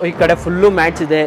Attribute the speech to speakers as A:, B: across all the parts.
A: ಈ ಕಡೆ full match ಇದೆ.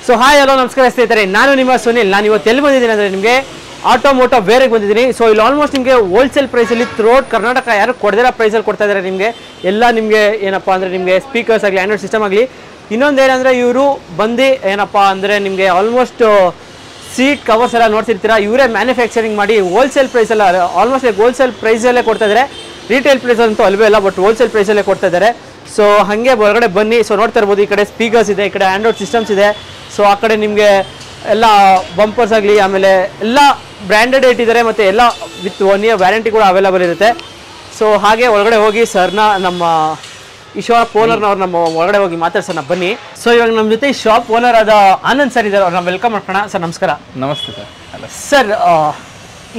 A: ಸೊ ಹಾಯ್ ಹಲೋ ನಮಸ್ಕಾರ ಸ್ನೇಹಿತರೆ, ನಾನು ನಿಮ್ಮ ಸುನಿಲ್. ನಾನು ಇವತ್ತು ಎಲ್ಲಿ ಬಂದಿದ್ದೀನಿ ಅಂದರೆ ನಿಮಗೆ ಆಟೋಮೋಟೋ ವೇರಿಗೆ ಬಂದಿದ್ದೀನಿ. ಸೊ ಇಲ್ಲಿ ಆಲ್ಮೋಸ್ಟ್ ನಿಮಗೆ ಹೋಲ್ಸೇಲ್ ಪ್ರೈಸಲ್ಲಿ ಥ್ರೂಔಟ್ ಕರ್ನಾಟಕ ಯಾರು ಕೊಡದಿರೋ ಪ್ರೈಸಲ್ಲಿ ಕೊಡ್ತಾ ಇದ್ದಾರೆ ನಿಮಗೆ. ಎಲ್ಲ ನಿಮಗೆ ಏನಪ್ಪ ಅಂದರೆ ನಿಮಗೆ ಸ್ಪೀಕರ್ಸ್ ಆಗಲಿ ಆ್ಯಂಡ್ರಾಯ್ಡ್ ಸಿಸ್ಟಮ್ ಆಗಲಿ. ಇನ್ನೊಂದು ಏನಂದರೆ ಇವರು ಬಂದು ಏನಪ್ಪ ಅಂದರೆ ನಿಮಗೆ ಆಲ್ಮೋಸ್ಟ್ ಸೀಟ್ ಕವರ್ಸ್ ಎಲ್ಲ ನೋಡ್ತಿರ್ತೀರಾ, ಇವರೇ ಮ್ಯಾನುಫ್ಯಾಕ್ಚರಿಂಗ್ ಮಾಡಿ ಹೋಲ್ಸೇಲ್ ಪ್ರೈಸಲ್ಲ ಆಲ್ಮೋಸ್ಟ್ ಹೋಲ್ಸೇಲ್ ಪ್ರೈಸಲ್ಲೇ ಕೊಡ್ತಾ ಇದ್ದಾರೆ. ರಿಟೇಲ್ ಪ್ರೈಸ್ ಅಂತೂ ಅಲ್ವೇ ಇಲ್ಲ, ಬಟ್ ಹೋಲ್ಸೇಲ್ ಪ್ರೈಸಲ್ಲೇ ಕೊಡ್ತಾ ಇದ್ದಾರೆ. ಸೊ ಹಾಗೆ ಹೊರಗಡೆ ಬನ್ನಿ. ಸೊ ನೋಡ್ತಾ ಇರ್ಬೋದು, ಈ ಕಡೆ ಸ್ಪೀಕರ್ಸ್ ಇದೆ, ಈ ಕಡೆ ಆ್ಯಂಡ್ರಾಯ್ಡ್ ಸಿಸ್ಟಮ್ಸ್ ಇದೆ. ಸೊ ಆ ಕಡೆ ನಿಮಗೆ ಎಲ್ಲ ಬಂಪರ್ಸ್ ಆಗಲಿ ಆಮೇಲೆ ಎಲ್ಲ ಬ್ರ್ಯಾಂಡೆಡ್ ಇಟ್ಟಿದ್ದಾರೆ, ಮತ್ತು ಎಲ್ಲ ವಿತ್ 1 year ವ್ಯಾರಂಟಿ ಕೂಡ ಅವೈಲೇಬಲ್ ಇರುತ್ತೆ. ಸೊ ಹಾಗೆ ಒಳಗಡೆ ಹೋಗಿ ಸರ್ನ ನಮ್ಮ ಈ ಶಾಪ್ ಓನರ್ನವ್ರು ನಮ್ಮ ಒಳಗಡೆ ಹೋಗಿ ಮಾತಾಡ್ಸೋಣ ಬನ್ನಿ. ಸೊ ಇವಾಗ ನಮ್ಮ ಜೊತೆ ಈ ಶಾಪ್ ಓನರ್ ಆದ ಆನಂದ್ ಸರ್ ಇದ್ದಾರೆ, ಅವ್ರನ್ನ ವೆಲ್ಕಮ್ ಮಾಡ್ಕೋಣ. ಸರ್ ನಮಸ್ಕಾರ.
B: ನಮಸ್ತೆ
A: ಸರ್.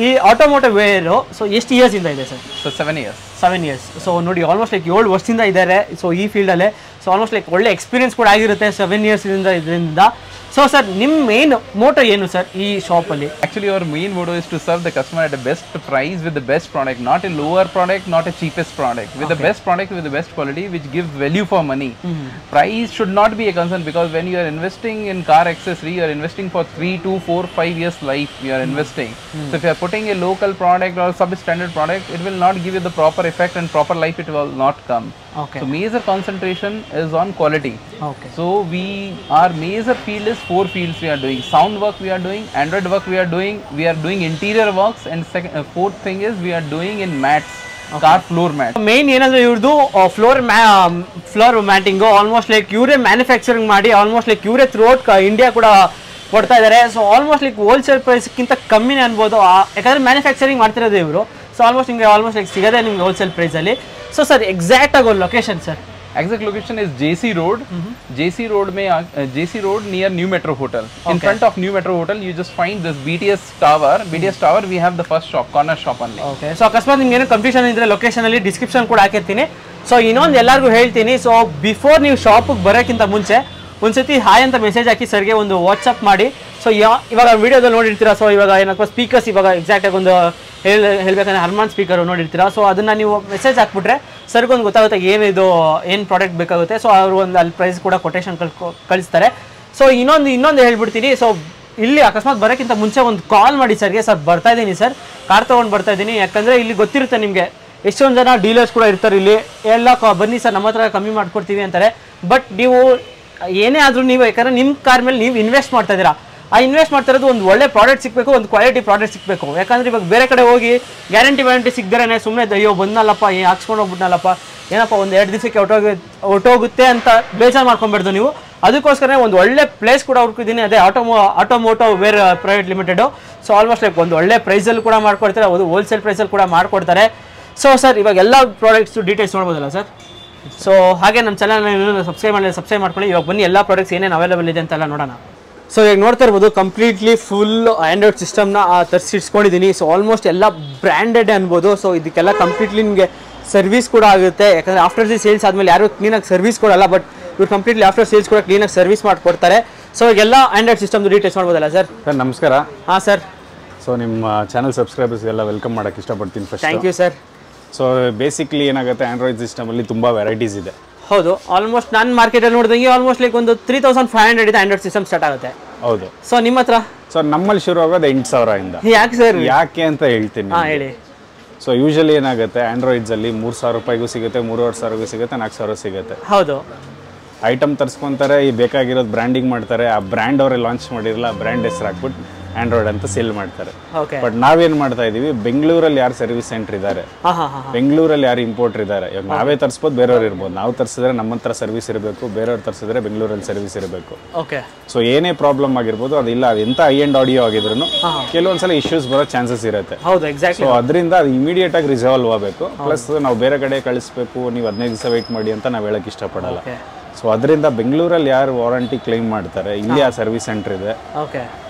A: ಈ ಆಟೋಮೋಟಿವ್ ವೇರು ಸೊ ಎಷ್ಟು ಇಯರ್ಸಿಂದ ಇದೆ sir?
B: So 7 years.
A: 7 years. So ನೋಡಿ ಆಲ್ಮೋಸ್ಟ್ ಲೈಕ್ 7 ವರ್ಷದಿಂದ ಇದ್ದಾರೆ ಸೊ ಈ ಫೀಲ್ಡಲ್ಲೇ. ಸೊ ಆಲ್ಮೋಸ್ಟ್ ಲೈಕ್ ಒಳ್ಳೆ ಎಕ್ಸ್ಪೀರಿಯನ್ಸ್ ಕೂಡ ಆಗಿರುತ್ತೆ 7 yearsದಿಂದ ಇದರಿಂದ. ಸೊ ಸರ್ ನಿಮ್ಮ ಮೇನ್ ಮೋಟೋ ಏನು ಸರ್ ಈ ಶಾಪಲ್ಲಿ?
B: Actually our main motto is to serve the customer at the best price with the best product, not a lower product, not a cheapest product, with the best product with the best quality which gives value for money. Price should not be a concern, because when you are investing in car accessory, you are investing for 3 to 4 5 years life you are investing. So if you are putting a local product or substandard product, it will not give you the proper effect and proper life it will not come.
A: Okay.
B: So major concentration is on quality.
A: Okay.
B: So our major field is 4 fields we are doing. Sound work we are doing, Android work we are doing interior works, and fourth thing is we are doing in mats. Okay. Car floor mat. Main ಏನಂದ್ರೆ ಇವ್ರದ್ದು floor ಮ್ಯಾಟಿಂಗು almost like ಇವರೇ manufacturing ಮಾಡಿ almost like ಇವರೇ throughout India ಕೂಡ ಕೊಡ್ತಾ ಇದ್ದಾರೆ. So almost like wholesale ಪ್ರೈಸ್ಗಿಂತ ಕಮ್ಮಿನೇ ಅನ್ಬೋದು, ಯಾಕಂದರೆ ಮ್ಯಾನುಫ್ಯಾಕ್ಚರಿಂಗ್ ಮಾಡ್ತಿರೋದು ಇವರು. ಸೊ ಆಲ್ಮೋಸ್ಟ್ ಲೈಕ್ ಸಿಗೋದೇ ನಿಮಗೆ ಹೋಲ್ಸೇಲ್ ಪ್ರೈಸಲ್ಲಿ. ಸೊ ಸರ್ ಎಕ್ಸಾಕ್ಟ್ ಆಗಿ ಒಂದು location sir? Exact location is JC Road. JC Road near New Metro Hotel. In front of New Metro Hotel, you just find this BTS Tower. BTS Tower, we have the first shop, corner shop only.
A: Okay. So ಅಕಸ್ಮಾತ್ ನಿಮ್ಗೆ ಏನೋ confusion ಇದ್ರೆ location ಅಲ್ಲಿ description ಕೂಡ ಹಾಕಿರ್ತೀನಿ. So ಇನ್ನೊಂದು ಎಲ್ಲರಿಗೂ ಹೇಳ್ತೀನಿ, ಸೊ ಬಿಫೋರ್ ನೀವು ಶಾಪಿಗೆ ಬರೋಕ್ಕಿಂತ ಮುಂಚೆ ಒಂದ್ಸತಿ ಹಾಯ್ ಅಂತ ಮೆಸೇಜ್ ಹಾಕಿ ಸರ್ಗೆ ಒಂದು ವಾಟ್ಸಪ್ ಮಾಡಿ. ಸೊ ಇವಾಗ ವಿಡಿಯೋದಲ್ಲಿ ನೋಡಿರ್ತೀರಾ. ಸೊ ಇವಾಗ ಏನಪ್ಪ ಸ್ಪೀಕರ್ಸ್ ಇವಾಗ ಎಕ್ಸಾಕ್ಟಾಗಿ ಒಂದು ಹೇಳ್ಬೇಕಂದ್ರೆ ಹರ್ಮಾನ್ ಸ್ಪೀಕರ್ ನೋಡಿರ್ತೀರಾ. ಸೊ ಅದನ್ನು ನೀವು ಮೆಸೇಜ್ ಹಾಕ್ಬಿಟ್ರೆ ಸರ್ಗೊಂದು ಗೊತ್ತಾಗುತ್ತೆ ಏನು ಪ್ರಾಡಕ್ಟ್ ಬೇಕಾಗುತ್ತೆ. ಸೊ ಅವರು ಒಂದು ಅಲ್ಲಿ ಪ್ರೈಸ್ ಕೂಡ ಕೊಟೇಶನ್ ಕಳಿಸ್ತಾರೆ. ಸೊ ಇನ್ನೊಂದು ಹೇಳ್ಬಿಡ್ತೀನಿ. ಸೊ ಇಲ್ಲಿ ಅಕಸ್ಮಾತ್ ಬರೋಕ್ಕಿಂತ ಮುಂಚೆ ಒಂದು ಕಾಲ್ ಮಾಡಿ ಸರ್ಗೆ, ಸರ್ ಬರ್ತಾ ಇದ್ದೀನಿ ಸರ್, ಕಾರ್ ತೊಗೊಂಡು ಬರ್ತಾ ಇದ್ದೀನಿ. ಯಾಕಂದರೆ ಇಲ್ಲಿ ಗೊತ್ತಿರುತ್ತೆ ನಿಮಗೆ ಎಷ್ಟೊಂದು ಜನ ಡೀಲರ್ಸ್ ಕೂಡ ಇರ್ತಾರೆ ಇಲ್ಲಿ, ಎಲ್ಲ ಬನ್ನಿ ಸರ್ ನಮ್ಮ ಹತ್ರ ಕಮ್ಮಿ ಮಾಡ್ಕೊಡ್ತೀವಿ ಅಂತಾರೆ. ಬಟ್ ನೀವು ಏನೇ ಆದರೂ ನೀವು ಯಾಕಂದರೆ ನಿಮ್ಮ ಕಾರ್ ಮೇಲೆ ನೀವು ಇನ್ವೆಸ್ಟ್ ಮಾಡ್ತಾ ಇದ್ದೀರಾ, ಆ ಇನ್ವೆಸ್ಟ್ ಮಾಡ್ತಾ ಇರೋದು ಒಂದು ಒಳ್ಳೆ ಪ್ರಾಡಕ್ಟ್ ಸಿಗಬೇಕು, ಒಂದು ಕ್ವಾಲಿಟಿ ಪ್ರಾಡಕ್ಟ್ ಸಿಗಬೇಕು. ಯಾಕಂದರೆ ಇವಾಗ ಬೇರೆ ಕಡೆ ಹೋಗಿ ಗ್ಯಾರಂಟಿ ವ್ಯಾರಂಟಿ ಸಿಗ್ದಾರೆ ಸುಮ್ಮನೆ ಅಯ್ಯೋ ಬಂದಲ್ಲಪ್ಪ ಹಾಕ್ಸ್ಕೊಂಡು ಹೋಗ್ಬಿಟ್ನಲ್ಲಪ್ಪ ಏನಪ್ಪ ಒಂದು 2 ದಿವಸಕ್ಕೆ ಹೊಟ್ಟೋಗುತ್ತೆ ಅಂತ ಬೇಜಾರು ಮಾಡ್ಕೊಂಬೇಡ್ದು ನೀವು. ಅದಕ್ಕೋಸ್ಕರ ಒಂದು ಒಳ್ಳೆ ಪ್ಲೇಸ್ ಕೂಡ ಹುಡುಕಿದ್ದೀನಿ, ಅದೇ Automoto ware private limited. So almost like ಒಂದು ಒಳ್ಳೆ ಪ್ರೈಸಲ್ಲಿ ಕೂಡ ಮಾಡ್ಕೊಡ್ತಾರೆ, ಅದು ಹೋಲ್ಸೇಲ್ ಪ್ರೈಸಲ್ಲಿ ಕೂಡ ಮಾಡಿಕೊಡ್ತಾರೆ. ಸೊ ಸರ್ ಇವಾಗ ಎಲ್ಲ ಪ್ರಾಡಕ್ಟ್ಸು ಡೀಟೇಲ್ಸ್ ನೋಡ್ಬೋದಲ್ಲ ಸರ್? ಸೊ ಹಾಗೆ ನಮ್ಮ ಚಾನಲ್ನ ಸಬ್ಸ್ಕ್ರೈಬ್ ಮಾಡ್ಕೊಳ್ಳಿ. ಇವಾಗ ಬನ್ನಿ ಎಲ್ಲ ಪ್ರಾಡಕ್ಟ್ಸ್ ಏನೇನು ಅವೈಲೇಬಲ್ ಇದೆ ಅಂತೆಲ್ಲ ನೋಡೋಣ. ಸೊ ಈಗ ನೋಡ್ತಾ ಇರ್ಬೋದು ಕಂಪ್ಲೀಟ್ಲಿ ಫುಲ್ ಆ್ಯಂಡ್ರಾಯ್ಡ್ ಸಿಸ್ಟಮ್ನ ತರಿಸಿಟ್ಕೊಂಡಿದ್ದೀನಿ. ಸೊ ಆಲ್ಮೋಸ್ಟ್ ಎಲ್ಲ ಬ್ರ್ಯಾಂಡೆಡ್ ಅನ್ಬೋದು. ಸೊ ಇದಕ್ಕೆಲ್ಲ ಕಂಪ್ಲೀಟ್ಲಿ ನಿಮಗೆ ಸರ್ವಿಸ್ ಕೂಡ ಆಗುತ್ತೆ, ಯಾಕಂದರೆ ಆಫ್ಟರ್ ದಿ ಸೇಲ್ಸ್ ಆದಮೇಲೆ ಯಾರು ಕ್ಲೀನಾಗಿ ಸರ್ವಿಸ್ ಕೊಡಲ್ಲ, ಬಟ್ ಇವ್ರು ಕಂಪ್ಲೀಟ್ಲಿ ಆಫ್ಟರ್ ಸೇಲ್ಸ್ ಕೂಡ ಕ್ಲೀನಾಗಿ ಸರ್ವಿಸ್ ಮಾಡಿಕೊಡ್ತಾರೆ. ಸೊ ಈಗೆಲ್ಲ ಆ್ಯಂಡ್ರಾಯ್ಡ್ ಸಿಸ್ಟಮ್ದು ಡೀಟೇಲ್ಸ್ ನೋಡ್ಬೋದಲ್ಲ ಸರ್?
C: ಸರ್ ನಮಸ್ಕಾರ.
A: ಹಾಂ ಸರ್.
C: ಸೊ ನಿಮ್ಮ ಚಾನಲ್ ಸಬ್ಸ್ಕ್ರೈಬರ್ಸ್ಗೆಲ್ಲ ವೆಲ್ಕಮ್ ಮಾಡೋಕ್ಕೆ ಇಷ್ಟಪಡ್ತೀನಿ first.
A: Thank you sir.
C: So basically ಏನಾಗುತ್ತೆ, ಆ್ಯಂಡ್ರಾಯ್ಡ್ ಸಿಸ್ಟಮಲ್ಲಿ ತುಂಬ ವೆರೈಟೀಸ್ ಇದೆ.
A: ಹೌದು, ಆಲ್ಮೋಸ್ಟ್ ನಾನು ಮಾರ್ಕೆಟಲ್ಲಿ ನೋಡಿದಂಗೆ ಆಲ್ಮೋಸ್ಟ್ ಲೈಕ್ ಒಂದು 3500 ಇದೆ ಆ್ಯಂಡ್ರಾಯ್ಡ್ ಸಿಸ್ಟಮ್ ಸ್ಟಾರ್ಟ್ ಆಗುತ್ತೆ.
C: ಹೌದು.
A: ಸೊ ನಿಮ್ಮ ಹತ್ರ?
C: ಸೊ ನಮ್ಮಲ್ಲಿ ಶುರು ಆಗೋದು 8000
A: ಯಾಕೆ ಸರ್?
C: ಯಾಕೆ ಅಂತ ಹೇಳ್ತೀನಿ.
A: ಹಾಂ ಹೇಳಿ.
C: ಸೊ ಯೂಶಲಿ ಏನಾಗುತ್ತೆ, ಆ್ಯಂಡ್ರಾಯ್ಡ್ಸಲ್ಲಿ 3000 ರೂಪಾಯಿಗೂ ಸಿಗುತ್ತೆ, 3500 ಸಿಗುತ್ತೆ, 4000 ಸಿಗುತ್ತೆ.
A: ಹೌದು.
C: ಐಟಮ್ ತರಿಸ್ಕೊತಾರೆ, ಈ ಬೇಕಾಗಿರೋದು ಬ್ರ್ಯಾಂಡಿಂಗ್ ಮಾಡ್ತಾರೆ, ಆ ಬ್ರ್ಯಾಂಡ್ ಅವರೇ ಲಾಂಚ್ ಮಾಡಿರಲ್ಲ, ಆ ಬ್ರ್ಯಾಂಡ್ ಹೆಸರು ಹಾಕ್ಬಿಟ್ಟು ಆಂಡ್ರಾಯ್ಡ್ ಅಂತ ಸೇಲ್ ಮಾಡ್ತಾರೆ.
A: ಓಕೆ
C: ಬಟ್ ನಾವೇನ್ ಮಾಡ್ತಾ ಇದೀವಿ, ಬೆಂಗಳೂರಲ್ಲಿ ಯಾರು ಸರ್ವಿಸ್ ಸೆಂಟರ್ ಇದ್ದಾರೆ, ಬೆಂಗಳೂರಲ್ಲಿ ಯಾರು ಇಂಪೋರ್ಟರ್ ಇದ್ದಾರೆ, ಇವಾಗ ನಾವೇ ತರಿಸ್ಬೋದು, ಬೇರೆಯವ್ರು ಇರ್ಬೋದು. ನಾವು ತರಿಸಿದ್ರೆ ನಮ್ಮ ಹತ್ರ ಸರ್ವಿಸ್ ಇರಬೇಕು, ಬೇರೆಯವ್ರು ತರಿಸಿದ್ರೆ ಬೆಂಗಳೂರಲ್ಲಿ ಸರ್ವಿಸ್ ಇರಬೇಕು.
A: ಓಕೆ
C: ಸೊ ಏನೇ ಪ್ರಾಬ್ಲಮ್ ಆಗಿರ್ಬೋದು, ಅದಿಲ್ಲ ಎಂತ ಹೈ ಎಂಡ್ ಆಡಿಯೋ ಆಗಿದ್ರು ಕೆಲವೊಂದ್ಸಲ ಇಶ್ಯೂಸ್ ಬರೋ ಚಾನ್ಸಸ್ ಇರುತ್ತೆ.
A: ಹೌದು ಎಕ್ಸಾಕ್ಟ್ಲಿ.
C: ಸೊ ಅದರಿಂದ ಅದು ಇಮಿಡಿಯೇಟ್ ಆಗಿ ರಿಸಾಲ್ವ್ ಆಗಬೇಕು. ಪ್ಲಸ್ ನಾವು ಬೇರೆ ಕಡೆ ಕಳಿಸ್ಬೇಕು, ನೀವು 15 ದಿವಸ ವೆಯ್ಟ್ ಮಾಡಿ ಅಂತ ನಾವು ಹೇಳಕ್ ಇಷ್ಟಪಡಲ್ಲ. ಸೊ ಅದರಿಂದ ಬೆಂಗಳೂರಲ್ಲಿ ಯಾರು ವಾರಂಟಿ ಕ್ಲೈಮ್ ಮಾಡ್ತಾರೆ, ಇಲ್ಲಿ ಆ ಸರ್ವಿಸ್ ಸೆಂಟರ್ ಇದೆ.
A: ಓಕೆ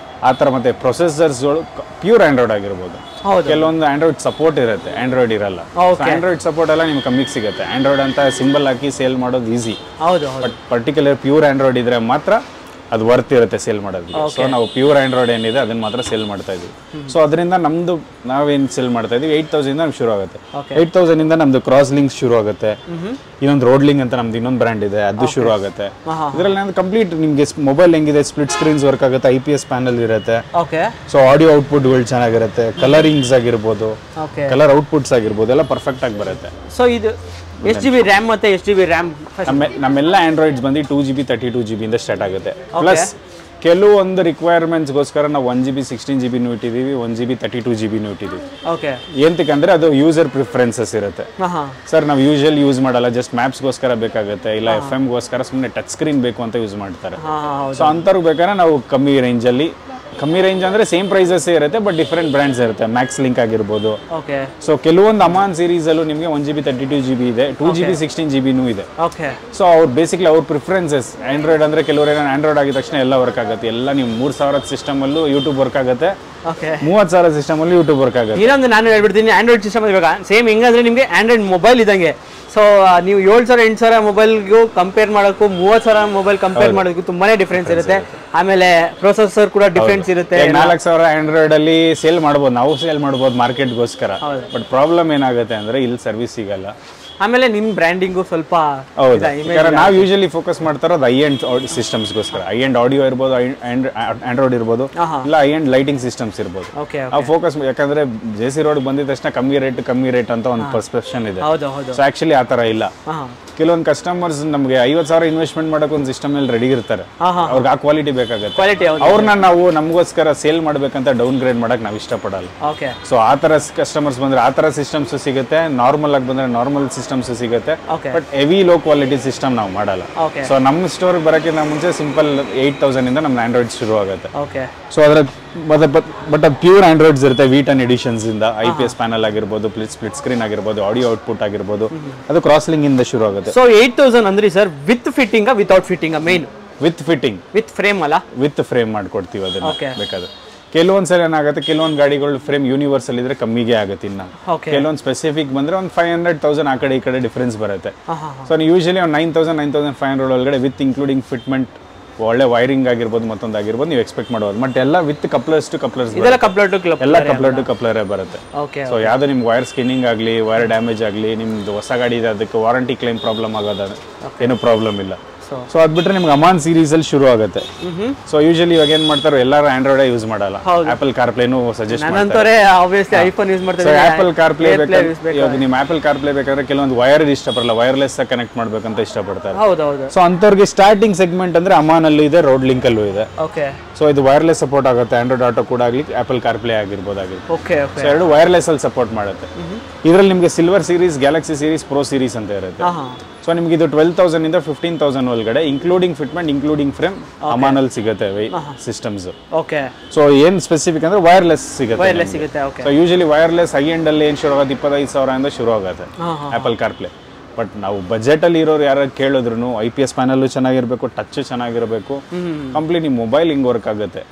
C: ಆ ಥರ ಮತ್ತೆ ಪ್ರೊಸೆಸರ್ಸ್ಗಳು ಪ್ಯೂರ್ ಆಂಡ್ರಾಯ್ಡ್ ಆಗಿರ್ಬೋದು. ಕೆಲವೊಂದು ಆಂಡ್ರಾಯ್ಡ್ ಸಪೋರ್ಟ್ ಇರುತ್ತೆ, ಆಂಡ್ರಾಯ್ಡ್ ಇರಲ್ಲ. ಆಂಡ್ರಾಯ್ಡ್ ಸಪೋರ್ಟ್ ಎಲ್ಲ ನಿಮ್ಗೆ ಕಮ್ಮಿಗೆ ಸಿಗುತ್ತೆ. ಆಂಡ್ರಾಯ್ಡ್ ಅಂತ ಸಿಂಬಲ್ ಹಾಕಿ ಸೇಲ್ ಮಾಡೋದು easy. But particular pure Android ಇದ್ರೆ ಮಾತ್ರ ಅದು ವರ್ತ್ ಇರುತ್ತೆ ಸೇಲ್ ಮಾಡೋದಕ್ಕೆ. ಸೊ ನಾವು ಪ್ಯೂರ್ ಆಂಡ್ರಾಯ್ಡ್ ಏನಿದೆ ಅದನ್ನ ಮಾತ್ರ ಸೇಲ್ ಮಾಡ್ತಾ ಇದೀವಿ. ಸೊ ಅದರಿಂದ ನಮ್ದು ನಾವೇನು ಸೇಲ್ ಮಾಡ್ತಾ ಇದೀವಿ 8,000 ಇಂದ ಶುರು ಆಗುತ್ತೆ. 8,000 ಇಂದ ನಮ್ದು ಕ್ರಾಸ್ ಲಿಂಕ್ ಶುರು ಆಗುತ್ತೆ. ಇನ್ನೊಂದು ರೋಡ್ ಲಿಂಕ್ ಅಂತ ನಮ್ದು ಇನ್ನೊಂದು ಬ್ರ್ಯಾಂಡ್ ಇದೆ, ಅದು ಶುರು ಆಗುತ್ತೆ. ಇದರಲ್ಲಿ ನಮ್ದು ಕಂಪ್ಲೀಟ್ ನಿಮ್ಗೆ ಮೊಬೈಲ್ ಹೆಂಗಿದೆ, ಸ್ಪ್ಲಿಟ್ ಸ್ಕ್ರೀನ್ಸ್ ವರ್ಕ್ ಆಗುತ್ತೆ, IPS ಪ್ಯಾನಲ್ ಇರುತ್ತೆ. ಸೊ ಆಡಿಯೋ ಔಟ್ಪುಟ್ಗಳು ಚೆನ್ನಾಗಿರುತ್ತೆ, ಕಲರಿಂಗ್ಸ್ ಆಗಿರ್ಬೋದು, ಕಲರ್ ಔಟ್ಪುಟ್ಸ್ ಆಗಿರ್ಬೋದು, ಎಲ್ಲ ಪರ್ಫೆಕ್ಟ್ ಆಗಿ ಬರುತ್ತೆ.
A: ಸೊ ಇದು ಎಷ್ಟು GB ರ್ಯಾಮ್ ಮತ್ತೆ ಎಷ್ಟು GB ರ್ಯಾಮ್?
C: ನಮ್ಮೆಲ್ಲ ಆಂಡ್ರಾಯ್ಡ್ಸ್ ಬಂದು 2GB 32GB ಇಂದ ಸ್ಟಾರ್ಟ್ ಆಗುತ್ತೆ. ಪ್ಲಸ್ ಕೆಲವೊಂದು ರಿಕ್ವೈರ್ಮೆಂಟ್ಸ್ಗೋಸ್ಕರ ನಾವು 1GB 16GB ಇಟ್ಟಿದ್ದೀವಿ, 1GB 32GB ಇಟ್ಟಿದ್ದೀವಿ.
A: ಓಕೆ
C: ಏನಂತಂದ್ರೆ ಅದು ಯೂಸರ್ ಪ್ರಿಫರೆನ್ಸಸ್ ಇರುತ್ತೆ. ಸರ್ ನಾವು ಯೂಶುವಲ್ ಯೂಸ್ ಮಾಡಲ್ಲ, ಜಸ್ಟ್ ಮ್ಯಾಪ್ಸ್ಗೋಸ್ಕರ ಬೇಕಾಗುತ್ತೆ, ಇಲ್ಲ FM ಸುಮ್ಮನೆ ಟಚ್ ಸ್ಕ್ರೀನ್ ಬೇಕು ಅಂತ ಯೂಸ್ ಮಾಡ್ತಾರೆ. ಸೊ ಅಂಥವ್ರಿಗೆ ಬೇಕಾದ್ರೆ ನಾವು ಕಮ್ಮಿ ರೇಂಜಲ್ಲಿ, ಕಮ್ಮಿ ರೇಂಜ್ ಅಂದ್ರೆ ಸೇಮ್ ಪ್ರೈಸಸ್ ಇರುತ್ತೆ ಬಟ್ ಡಿಫರೆಂಟ್ ಬ್ರ್ಯಾಂಡ್ಸ್ ಇರುತ್ತೆ. ಮ್ಯಾಕ್ಸ್ ಲಿಂಕ್ ಆಗಿರ್ಬೋದು. ಸೊ ಕೆಲವೊಂದು ಅಮಾನ್ ಸೀರೀಸ್ ಅಲ್ಲೂ ನಿಮಗೆ 1GB 32GB ಇದೆ, 2GB 16GB ಇದೆ. ಸೊ ಅವ್ರು ಬೇಸಿಕ್ಲಿ ಅವ್ರ ಪ್ರಿಫರೆನ್ಸಸ್. ಆಂಡ್ರಾಯ್ಡ್ ಅಂದ್ರೆ ಕೆಲವರು ಏನೋ ಆಂಡ್ರಾಯ್ಡ್ ಆಗಿದ ತಕ್ಷಣ ಎಲ್ಲ ವರ್ಕ್ ಆಗುತ್ತೆ, ಎಲ್ಲ ನೀವು 3,000 ಸಿಸ್ಟಮ್ ಅಲ್ಲೂ ಯೂಟ್ಯೂಬ್ ವರ್ಕ್ ಆಗುತ್ತೆ, 30,000 ಸಿಸ್ಟಮ್ ಅಲ್ಲಿ ಯೂಟ್ಯೂಬ್ ವರ್ಕ್ ಆಗುತ್ತೆ.
A: ಇನ್ನೊಂದು ನಾನು ಹೇಳ್ಬಿಡ್ತೀನಿ, ಆಂಡ್ರಾಯ್ಡ್ ಸಿಸ್ಟಮ್ ಇವಾಗ ಸೇಮ್ ಹೆಂಗಂದ್ರೆ ನಿಮಗೆ ಆಂಡ್ರಾಯ್ಡ್ ಮೊಬೈಲ್ ಇದ್ದಂಗೆ. ಸೊ ನೀವು 7,000 8,000 ಮೊಬೈಲ್ಗೂ ಕಂಪೇರ್ ಮಾಡೋಕ್ಕೂ 30,000 ಮೊಬೈಲ್ ಕಂಪೇರ್ ಮಾಡೋದಕ್ಕೂ ತುಂಬಾನೇ ಡಿಫ್ರೆನ್ಸ್ ಇರುತ್ತೆ. ಆಮೇಲೆ ಪ್ರೊಸೆಸರ್ ಕೂಡ ಡಿಫ್ರೆನ್ಸ್ ಇರುತ್ತೆ.
C: 4,000 ಆಂಡ್ರಾಯ್ಡ್ ಅಲ್ಲಿ ಸೇಲ್ ಮಾಡ್ಬೋದು, ನಾವು ಸೇಲ್ ಮಾಡ್ಬೋದು ಮಾರ್ಕೆಟ್ಗೋಸ್ಕರ. ಬಟ್ ಪ್ರಾಬ್ಲಮ್ ಏನಾಗುತ್ತೆ ಅಂದ್ರೆ ಇಲ್ಲಿ ಸರ್ವಿಸ್ ಸಿಗಲ್ಲ.
A: ಆಮೇಲೆ ನಿಮ್ ಬ್ರ್ಯಾಂಡಿಂಗು ಸ್ವಲ್ಪ
C: ನಾವು ಯೂಶಲಿ ಫೋಕಸ್ ಮಾಡ್ತಾ ಇರೋದು ಹೈ ಎಂಡ್ ಸಿಸ್ಟಮ್ಸ್ಗೋಸ್ಕರ. ಹೈ ಎಂಡ್ ಆಡಿಯೋ ಇರ್ಬೋದು, ಆಂಡ್ರಾಯ್ಡ್ ಇರ್ಬೋದು, ಇಲ್ಲ ಹೈ ಎಂಡ್ ಲೈಟಿಂಗ್ ಸಿಸ್ಟಮ್ಸ್ ಇರ್ಬೋದು. ಆ ಫೋಕಸ್ ಯಾಕಂದ್ರೆ JC ರೋಡ್ ಬಂದಿದ ತಕ್ಷಣ ಕಮ್ಮಿ ರೇಟ್ ಅಂತ ಒಂದು ಪರ್ಸೆಪ್ಷನ್ ಇದೆ. ಸೊ ಆಕ್ಚುಲಿ ಆ ತರ ಇಲ್ಲ. ಕೆಲವೊಂದು ಕಸ್ಟಮರ್ಸ್ ನಮಗೆ 50,000 ಇನ್ವೆಸ್ಟ್ಮೆಂಟ್ ಮಾಡಕ್ ಒಂದು ಸಿಸ್ಟಮ್ ಅಲ್ಲಿ ರೆಡಿ ಇರ್ತಾರೆ, ಅವ್ರಿಗೆ ಆ ಕ್ವಾಲಿಟಿ ಬೇಕಾಗುತ್ತೆ. ಅವ್ರನ್ನ ನಾವು ನಮಗೋಸ್ಕರ ಸೇಲ್ ಮಾಡ್ಬೇಕಂತ ಡೌನ್ ಗ್ರೇಡ್ ಮಾಡಕ್ ನಾವು ಇಷ್ಟಪಡಲ್ಲ. ಸೊ ಆ ತರ ಕಸ್ಟಮರ್ಸ್ ಬಂದ್ರೆ ಆ ತರ ಸಿಸ್ಟಮ್ಸ್ ಸಿಗುತ್ತೆ, ನಾರ್ಮಲ್ ಆಗಿ ಬಂದ್ರೆ ನಾರ್ಮಲ್ ಸಿಸ್ಟಮ್ಸ್ ಸಿಗುತ್ತೆ. But heavy low quality system ನಾವು ಮಾಡಲ್ಲ. ಸೊ ನಮ್ಮ ಸ್ಟೋರ್ ಬರೋಕ್ಕಿಂತ ಮುಂಚೆ ಸಿಂಪಲ್ 8,000 ಇಂದ ನಮ್ಮ ಆಂಡ್ರಾಯ್ಡ್ ಶುರು ಆಗುತ್ತೆ. ಸೊ ಅದ್ರ ಬಟ್ ಅದು ಪ್ಯೂರ್ ಆಂಡ್ರಾಯ್ಡ್ಸ್ ಇರುತ್ತೆ, V10 ಎಡಿಷನ್ಸ್ ಇಂದ. IPS ಪ್ಯಾನಲ್ ಆಗಿರ್ಬೋದು, ಸ್ಪ್ಲಿಟ್ ಸ್ಕ್ರೀನ್ ಆಗಿರ್ಬೋದು, ಆಡಿಯೋ ಔಟ್ಪುಟ್ ಆಗಿರ್ಬೋದು, ಅದು ಕ್ರಾಸ್ ಲಿಂಕ್ ಇಂದ ಶುರು ಆಗುತ್ತೆ.
A: ಸೊ 8,000 ಅಂದ್ರಿ sir, with fitting without fitting? Main
C: with fitting,
A: with frame ಅಲ್ಲ?
C: ವಿತ್ ಫ್ರೇಮ್ ಮಾಡ್ಕೊಡ್ತೀವಿ ಅದನ್ನ ಬೇಕಾದ್ರೆ. ಕೆಲವೊಂದ್ಸಲ ಏನಾಗುತ್ತೆ, ಕೆಲವೊಂದು ಗಾಡಿಗಳು ಫ್ರೇಮ್ ಯೂನಿವರ್ಸಲ್ ಇದ್ರೆ ಕಮ್ಮಿಗೆ ಆಗುತ್ತೆ. ಇನ್ನ ಕೆಲವೊಂದು ಸ್ಪೆಸಿಫಿಕ್ ಬಂದ್ರೆ ಒಂದು 500,000 ಆ ಕಡೆ ಈ ಕಡೆ ಡಿಫರೆನ್ಸ್ ಬರುತ್ತೆ. ಸೊ ಯೂಶಲಿ ಒಂದು 9,000 9,500 ಒಳಗಡೆ ವಿತ್ ಇನ್ಕ್ಲೂಡಿಂಗ್ ಫಿಟ್ಮೆಂಟ್, ಒಳ್ಳೆ ವೈರಿಂಗ್ ಆಗಿರ್ಬೋದು, ಮತ್ತೊಂದು ಆಗಿರ್ಬೋದು, ನೀವು ಎಕ್ಸ್ಪೆಕ್ಟ್ ಮಾಡ್ಬೋದು. ಬಟ್ ಎಲ್ಲ ವಿತ್ ಕಪ್ಲರ್ಸ್ ಟು ಕಪ್ಲರ್ಸ್, ಎಲ್ಲ ಕಪ್ಲರ್ ಟು ಕಪ್ಲರ್ ಬರುತ್ತೆ. ಸೊ ಯಾವ್ದು ನಿಮ್ಗೆ ವೈರ್ ಸ್ಕಿನ್ನಿಂಗ್ ಆಗಲಿ, ವೈರ್ ಡ್ಯಾಮೇಜ್ ಆಗಲಿ, ನಿಮ್ದು ಹೊಸ ಗಾಡಿ ಇದೆ ಅದಕ್ಕೆ ವಾರಂಟಿ ಕ್ಲೈಮ್ ಪ್ರಾಬ್ಲಮ್ ಆಗೋದ ಏನು ಪ್ರಾಬ್ಲಮ್ ಇಲ್ಲ. ಸೊ ಅದ್ ಬಿಟ್ರೆ ನಿಮ್ಗೆ ಅಮಾನ್ ಸೀರೀಸ್ ಅಲ್ಲಿ ಶುರು ಆಗುತ್ತೆ. ಸೊ ಯೂಶಲಿ ಇವಾಗ ಏನ್ ಮಾಡ್ತಾರೆ, ಎಲ್ಲರೂ ಆಂಡ್ರಾಯ್ಡ್ ಯೂಸ್ ಮಾಡಲ್ಲ, ಆಪಲ್ ಕಾರ್ಪ್ಲೇನು ಸಜೆಸ್ಟ್ ಮಾಡ್ತಾರೆ. ಆಪಲ್ ಕಾರ್ಪ್ಲೇ ಇವಾಗ ನಿಮ್ ಆಪಲ್ ಕಾರ್ಪ್ಲೇ ಬೇಕಾದ್ರೆ ಕೆಲವೊಂದು ವೈರ್ ಇಷ್ಟಪಡಲ್ಲ, ವೈರ್ಲೆಸ್ ಕನೆಕ್ಟ್ ಮಾಡ್ಬೇಕಂತ ಇಷ್ಟಪಡ್ತಾರೆ.
A: ಸೊ
C: ಅಂತವ್ರಿಗೆ ಸ್ಟಾರ್ಟಿಂಗ್ ಸೆಗ್ಮೆಂಟ್ ಅಂದ್ರೆ ಅಮಾನ್ ಅಲ್ಲೂ ಇದೆ, ರೋಡ್ ಲಿಂಕ್ ಅಲ್ಲೂ ಇದೆ. ಸೊ ಇದು ವೈರ್ಲೆಸ್ ಸಪೋರ್ಟ್ ಆಗುತ್ತೆ, ಆಂಡ್ರಾಯ್ಡ್ ಆಟೋ ಕೂಡ ಆಗ್ಲಿ, ಆಪಲ್ ಕಾರ್ಪ್ಲೇ ಆಗಿರ್ಬೋದಾಗಿರುತ್ತೆ. ಸೊ ಎರಡು ವೈರ್ಲೆಸ್ ಅಲ್ಲಿ ಸಪೋರ್ಟ್ ಮಾಡುತ್ತೆ. ಇದ್ರಲ್ಲಿ ನಿಮ್ಗೆ silver series, Galaxy series, pro series ಅಂತ ಇರುತ್ತೆ. ಸೊ ನಿಮ್ಗೆ ಇದು 12,000 ಇಂದ 15,000 ಒಳಗಡೆ including fitment, including frame Aman ಅಲ್ಲಿ ಸಿಗುತ್ತೆ ಸಿಸ್ಟಮ್ಸ್. ಸೊ ಏನ್ ಸ್ಪೆಸಿಫಿಕ್ ಅಂದ್ರೆ ವೈರ್ಲೆಸ್ ಸಿಗುತ್ತೆ. So usually wireless high end ಅಲ್ಲಿ ಏನ್ ಶುರು ಆಗುತ್ತೆ, 25,000 ಇಂದ ಶುರು ಆಗುತ್ತೆ ಆಪಲ್ ಕಾರ್ಪ್ಲೇ. ಬಟ್ ನಾವು ಬಜೆಟ್ ಅಲ್ಲಿ ಇರೋರು ಯಾರು ಕೇಳಿದ್ರು IPS ಪ್ಯಾನಲ್ ಚೆನ್ನಾಗಿರ್ಬೇಕು, ಟಚ್ ಚೆನ್ನಾಗಿರ್ಬೇಕು, ಕಂಪ್ಲೀಟ್ ನಿಮ್ ಮೊಬೈಲ್ ಹಿಂಗ್ ವರ್ಕ್ ಆಗುತ್ತೆ,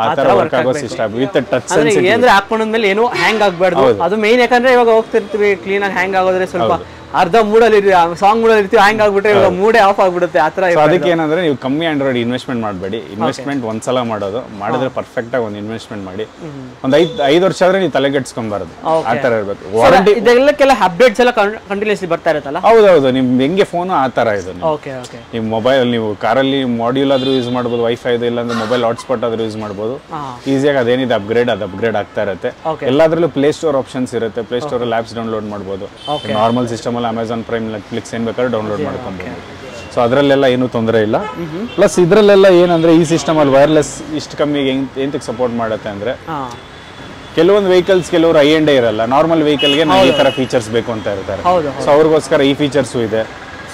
C: ಆ ತರ ವರ್ಕ್ ಆಗೋ ಸಿಸ್ಟಮ್ ವಿತ್ ಟಚ್ ಸೆನ್ಸಿಟಿವ್.
A: ಏನಂದ್ರೆ ಹಾಕೊಂಡ್ಮೇಲೆ ಏನು ಹ್ಯಾಂಗ್ ಆಗ್ಬಾರ್ದು, ಅದು ಮೇನ್. ಯಾಕಂದ್ರೆ ಇವಾಗ ಹೋಗ್ತಿರ್ತೀವಿ ಕ್ಲೀನ್ ಆಗಿ ಹ್ಯಾಂಗ್ ಆಗೋದ್ರೆ ಸ್ವಲ್ಪ ಅರ್ಧ ಮೂಡಲ್ಲಿ ಸಾಂಗ್ ಮೂಡಲ್ಲಿ ಇರ್ತೀವಿ, ಹ್ಯಾಂಗ್ ಆಗ್ಬಿಟ್ರೆ ಇವಾಗ ಮೂಡೇ ಆಫ್ ಆಗ್ಬಿಡುತ್ತೆ. ಆತರ
C: ಅದಕ್ಕೆ ಏನಂದ್ರೆ ನೀವು ಕಮ್ಮಿ ಆಂಡ್ರಾಯ್ಡ್ ಇನ್ವೆಸ್ಟ್ಮೆಂಟ್ ಮಾಡಬೇಡಿ. ಇನ್ವೆಸ್ಟ್ಮೆಂಟ್ ಒಂದ್ಸಲ ಮಾಡಿದ್ರೆ ಪರ್ಫೆಕ್ಟ್ ಆಗಿ ಒಂದು ಇನ್ವೆಸ್ಟ್ಮೆಂಟ್ ಮಾಡಿ, ಒಂದ್ 5 ವರ್ಷ ಆದ್ರೆ ನೀವು ತಲೆಗೆಡ್ಸ್ಕೊಂಬಾರದು, ಆ ತರ ಇರ್ಬೇಕು. ವಾರಂಟಿ
A: ಇದೆಲ್ಲಕ್ಕೆಲ್ಲ ಅಪ್ಡೇಟ್ಸ್ ಎಲ್ಲ ಕಂಟಿನ್ಯೂಸ್ಲಿ ಬರ್ತಾ ಇರುತ್ತಲ್ಲ?
C: ಹೌದೌದು, ನಿಮ್ ಹೆಂಗೆ ಫೋನು ಆ ತರ ಇದು. ನಿಮ್ ಮೊಬೈಲ್ ನೀವು ಕಾರಲ್ಲಿ ಮಾಡ್ಯೂಲ್ ಆದ್ರೂ ಯೂಸ್ ಮಾಡ್ಬೋದು, ವೈಫೈ ಇದೆ, ಇಲ್ಲಾಂದ್ರೆ ಮೊಬೈಲ್ ಹಾಟ್ಸ್ಪಾಟ್ ಆದ್ರೂ ಯೂಸ್ ಮಾಡ್ಬೋದು ಈಸಿಯಾಗಿ. ಅದೇನಿದೆ ಅಪ್ಗ್ರೇಡ್ ಆಗ್ತಾ ಇರುತ್ತೆ. ಎಲ್ಲಾದ್ರಲ್ಲೂ ಪ್ಲೇ ಸ್ಟೋರ್ ಆಪ್ಷನ್ಸ್ ಇರುತ್ತೆ, ಪ್ಲೇ ಸ್ಟೋರ್ ಅಲ್ಲಿ ಆಪ್ಸ್ ಡೌನ್ಲೋಡ್ ಮಾಡ್ಬೋದು. ನಾರ್ಮಲ್ ಸಿಸ್ಟಮ್ ಅಲ್ಲಿ ಅಮೆಜಾನ್ ಪ್ರೈಮ್, ನೆಟ್ಫ್ಲಿಕ್ಸ್ ಏನ್ ಬೇಕಾದ್ರೂ ಡೌನ್ಲೋಡ್ ಮಾಡ್ಕೊಬಹುದು. ಸೊ ಅದರಲ್ಲೆಲ್ಲ ಏನು ತೊಂದರೆ ಇಲ್ಲ. ಪ್ಲಸ್ ಇದರಲ್ಲೆಲ್ಲ ಏನಂದ್ರೆ ಈ ಸಿಸ್ಟಮ್ ಅಲ್ಲಿ ವೈರ್ಲೆಸ್ ಇಷ್ಟು ಕಮ್ಮಿಗೆ ಎಂತಕ್ಕೆ ಸಪೋರ್ಟ್ ಮಾಡುತ್ತೆ ಅಂದ್ರೆ ಕೆಲವೊಂದು ವೆಹಿಕಲ್ಸ್ ಕೆಲವರು ಐ ಎಂಡೇ ಇರಲ್ಲ, ನಾರ್ಮಲ್ ವೆಹಿಕಲ್ಗೆ ನಾವು ಈ ತರ ಫೀಚರ್ಸ್ ಬೇಕು ಅಂತ ಇರ್ತಾರೆ. ಸೊ ಅವ್ರಿಗೋಸ್ಕರ ಈ ಫೀಚರ್ಸ್ ಇದೆ.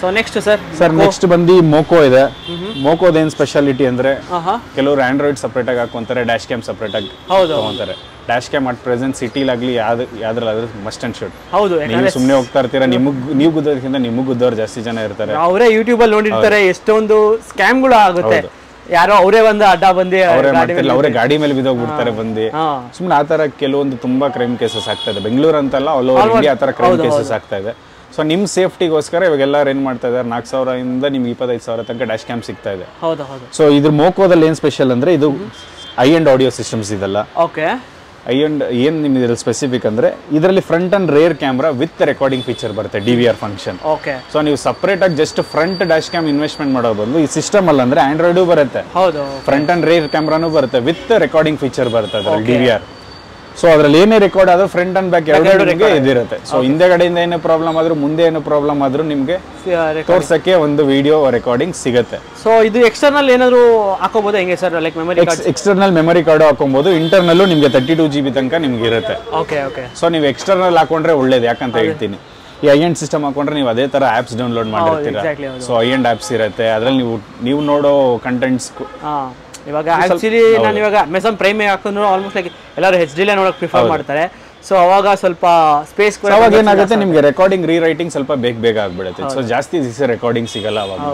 A: ಸೊ ನೆಕ್ಸ್ಟ್ ಸರ್
C: ನೆಕ್ಸ್ಟ್ ಬಂದು ಮೋಕೋ ಇದೆ. ಮೋಕೋದ ಏನ್ ಸ್ಪೆಷಾಲಿಟಿ ಅಂದ್ರೆ ಕೆಲವರು ಆಂಡ್ರಾಯ್ಡ್ ಸಪರೇಟ್ ಆಗಿ ಹಾಕೊಂತಾರೆ, ಡ್ಯಾಶ್ ಕ್ಯಾಮ್ ಸಪರೇಟ್ ಆಗಿ ತಗೊಂತಾರೆ. ಡ್ಯಾಶ್ ಕ್ಯಾಮ್ ಅಟ್ ಪ್ರೆಸೆಂಟ್ ಸಿಟಿಲಾಗ್ಲಿ ಯಾವ್ದ್ರಲ್ಲಾದ್ರೂ ಮಸ್ಟ್ ಅಂಡ್ ಶುಡ್. ನೀವು ಸುಮ್ಮನೆ ಹೋಗ್ತಾ ಇರ್ತೀರಾ, ನೀವು ಗುದ್ದೋದಕ್ಕಿಂತ ನಿಮಗೆ ಗುದ್ದೋರು ಜಾಸ್ತಿ ಜನ ಇರ್ತಾರೆ.
A: ಅವರೇ ಯೂಟ್ಯೂಬ್ ಅಲ್ಲಿ ನೋಡಿರ್ತಾರೆ ಎಷ್ಟೊಂದು ಸ್ಕ್ಯಾಮ್ಗಳು ಆಗುತ್ತೆ. ಯಾರೋ ಅವರೇ ಒಂದು ಅಡ್ಡ ಬಂದು
C: ಅವರೇ ಗಾಡಿ ಮೇಲೆ ಬಿದ್ದೋಗ್ಬಿಡ್ತಾರೆ ಬಂದು. ಸುಮ್ಮನೆ ಆತರ ಕೆಲವೊಂದು ತುಂಬಾ ಕ್ರೈಮ್ ಕೇಸಸ್ ಆಗ್ತಾ ಇದೆ. ಬೆಂಗಳೂರು ಅಂತಲ್ಲ, ಆಲ್ ಓವರ್ ಇಂಡಿಯಾ ಆತರ ಕ್ರೈಮ್ ಕೇಸಸ್ ಆಗ್ತಾ ಇದೆ. ಸೊ ನಿಮ್ ಸೇಫ್ಟಿಗೋಸ್ಕರ ಇವಾಗ ಎಲ್ಲರೂ ಏನ್ ಮಾಡ್ತಾ ಇದಾರೆ, 4,000 ಇಂದ ನಿಮ್ಗೆ 25,000 ತನಕ ಡ್ಯಾಶ್ ಕ್ಯಾಮ್ ಸಿಗ್ತಾ ಇದೆ. ಸೊ ಇದ್ರ ಮೋಕೋದಲ್ಲಿ ಏನ್ ಸ್ಪೆಷಲ್ ಅಂದ್ರೆ ಇದು ಐ ಅಂಡ್ ಆಡಿಯೋ ಸಿಸ್ಟಮ್ಸ್ ಇದೆಲ್ಲ. ಐ ಅಂಡ್ ಏನ್ ನಿಮ್ಗೆ ಇದ್ರಲ್ಲಿ ಸ್ಪೆಸಿಫಿಕ್ ಅಂದ್ರೆ ಇದರಲ್ಲಿ front and rare camera with recording feature ಬರುತ್ತೆ, DVR ಫಂಕ್ಷನ್. ಸೊ ನೀವು ಸಪರೇಟ್ ಆಗಿ just front dash cam investment ಮಾಡೋ ಬದಲು ಈ ಸಿಸ್ಟಮ್ ಅಲ್ಲ ಅಂದ್ರೆ ಆಂಡ್ರಾಯ್ಡ್ ಬರುತ್ತೆ, ಫ್ರಂಟ್ ಅಂಡ್ ರೇರ್ ಕ್ಯಾಮ್ರಾನು ಬರುತ್ತೆ, ವಿತ್ ರೆಕಾರ್ಡಿಂಗ್ ಫೀಚರ್ ಬರುತ್ತೆ ಅದ್ರಲ್ಲಿ DVR. ಸೊ ಅದ್ರಲ್ಲಿ ಏನೇ ರೆಕಾರ್ಡ್ ಆದ್ರೂ ಫ್ರಂಟ್ ಅಂಡ್ ಬ್ಯಾಕ್ ಎರಡು ಇದಿರುತ್ತೆ. ಸೊ ಹಿಂದೆಗಡೆಯಿಂದ ಏನೋ ಪ್ರಾಬ್ಲಮ್ ಆದ್ರೂ ಮುಂದೆ ಏನೋ ಪ್ರಾಬ್ಲಮ್ ಆದ್ರೂ ನಿಮ್ಗೆ ತೋರ್ಸಕ್ಕೆ ಒಂದು ವಿಡಿಯೋ ರೆಕಾರ್ಡಿಂಗ್ ಸಿಗುತ್ತೆ.
A: ಸೊ ಇದು ಎಕ್ಸ್ಟರ್ನಲ್ ಏನಾದ್ರು ಹಾಕೋಬಹುದು ಹೆಂಗೆ sir? Like memory card,
C: external memory card ಹಾಕೊಬಹುದು. ಇಂಟರ್ನಲ್ ನಿಮ್ಗೆ 32 GB ತನಕ ನಿಮ್ಗೆ ಇರುತ್ತೆ. ಸೊ ನೀವು ಎಕ್ಸ್ಟರ್ನಲ್ ಹಾಕೊಂಡ್ರೆ ಒಳ್ಳೇದು, ಯಾಕಂತ ಹೇಳ್ತೀನಿ, ಈ ಐ ಎಂಡ್ ಸಿಸ್ಟಮ್ ಹಾಕೊಂಡ್ರೆ ನೀವು ಅದೇ ತರ ಆಪ್ಸ್ ಡೌನ್ಲೋಡ್ ಮಾಡಿರ್ತೀರಾ. ಸೊ ಐ ಎಂಡ್ ಆಪ್ಸ್ ಇರುತ್ತೆ, ಅದ್ರಲ್ಲಿ ನೀವು ನೋಡೋ ಕಂಟೆಂಟ್ಸ್.
A: ಇವಾಗ ಆಕ್ಚುಲಿ ನಾನು ಇವಾಗ ಅಮೆಝಾನ್ ಪ್ರೈಮ್ ಹಾಕಿದ್ರು ಆಲ್ಮೋಸ್ಟ್ ಲೈಕ್ ಎಲ್ಲರೂ HD ನೋಡಕ್ ಪ್ರಿಫರ್ ಮಾಡ್ತಾರೆ. ಸೊ ಅವಾಗ ಸ್ವಲ್ಪ ಸ್ಪೇಸ್
C: ಅವಾಗ ಏನಾಗುತ್ತೆ ನಿಮ್ಗೆ ರೆಕಾರ್ಡಿಂಗ್ ರೀರೈಟಿಂಗ್ ಸ್ವಲ್ಪ ಬೇಗ ಆಗ್ಬಿಡುತ್ತೆ. ಸೊ ಜಾಸ್ತಿ ದಿವಸ ರೆಕಾರ್ಡಿಂಗ್ ಸಿಗಲ್ಲ ಅವಾಗ.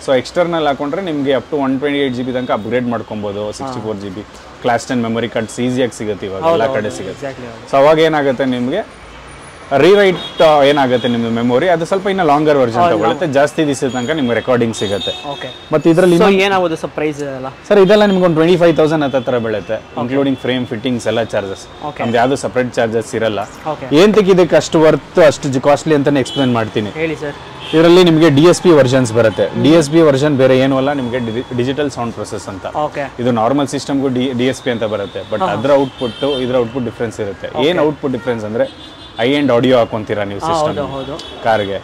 C: ಸೊ ಎಕ್ಸ್ಟರ್ನಲ್ ಹಾಕೊಂಡ್ರೆ ನಿಮ್ಗೆ ಅಪ್ ಟು 128 GB ತನಕ ಅಪ್ಗ್ರೇಡ್ ಮಾಡ್ಕೊಬಹುದು. 64 GB ಕ್ಲಾಸ್ 10 ಮೆಮರಿ ಕಾರ್ಡ್ಸ್ ಈಸಿಯಾಗಿ ಸಿಗುತ್ತೆ, ಇವಾಗ ಎಲ್ಲ ಕಡೆ ಸಿಗುತ್ತೆ. ಸೊ ಅವಾಗ ಏನಾಗುತ್ತೆ ನಿಮ್ಗೆ ರೀರೈಟ್ ಏನಾಗುತ್ತೆ ನಿಮ್ಮ ಮೆಮೊರಿ ಅದು ಸ್ವಲ್ಪ ಇನ್ನ ಲಾಂಗರ್ ವರ್ಷನ್ ತಗೊಳುತ್ತೆ, ಜಾಸ್ತಿ ದಿವಸ ತನಕ ನಿಮ್ಗೆ ರೆಕಾರ್ಡಿಂಗ್ ಸಿಗುತ್ತೆ. ಮತ್ತೆ ಇದರಲ್ಲಿ
A: ಏನಾಗುತ್ತೆ ಸರ್ ಪ್ರೈಸ್ ಎಲ್ಲ?
C: ಸರ್ ಇದೆಲ್ಲ ನಿಮ್ಗೆ ಒಂದು 25,000 ಹತ್ರ ಬೀಳುತ್ತೆ, ಇನ್ಕ್ಲೂಡಿಂಗ್ ಫ್ರೇಮ್ ಫಿಟ್ಟಿಂಗ್ಸ್ ಎಲ್ಲ ಚಾರ್ಜಸ್. ನಮ್ದು ಯಾವ್ದು ಸಪರೇಟ್ ಚಾರ್ಜಸ್ ಇರಲ್ಲ. ಏಂತಕ್ಕೆ ಇದಕ್ಕೆ ಅಷ್ಟು ವರ್ತ್ ಅಷ್ಟು ಕಾಸ್ಟ್ಲಿ ಅಂತಾನೆ ಎಕ್ಸ್ಪ್ಲೇನ್ ಮಾಡ್ತೀನಿ.
A: ಹೇಳಿ ಸರ್.
C: ಇದರಲ್ಲಿ ನಿಮಗೆ DSP ವರ್ಷನ್ಸ್ ಬರುತ್ತೆ. DSP ವರ್ಷನ್ ಬೇರೆ ಏನೂ ಅಲ್ಲ, ನಿಮಗೆ ಡಿಜಿಟಲ್ ಸೌಂಡ್ ಪ್ರೊಸೆಸ್ ಅಂತ. ಇದು ನಾರ್ಮಲ್ ಸಿಸ್ಟಮ್ಗೂ DSP ಅಂತ ಬರುತ್ತೆ, ಬಟ್ ಅದ್ರ ಔಟ್ಪುಟ್ ಇದ್ರ ಔಟ್ಪುಟ್ ಡಿಫ್ರೆನ್ಸ್ ಇರುತ್ತೆ. ಏನ್ ಔಟ್ಪುಟ್ ಡಿಫ್ರೆನ್ಸ್ ಅಂದ್ರೆ ಐ ಎಂಡ್ ಆಡಿಯೋ ಹಾಕೊಂತೀರಾ ನೀವು ಸಿಸ್ಟಮ್ ಕಾರ್ಗೆ.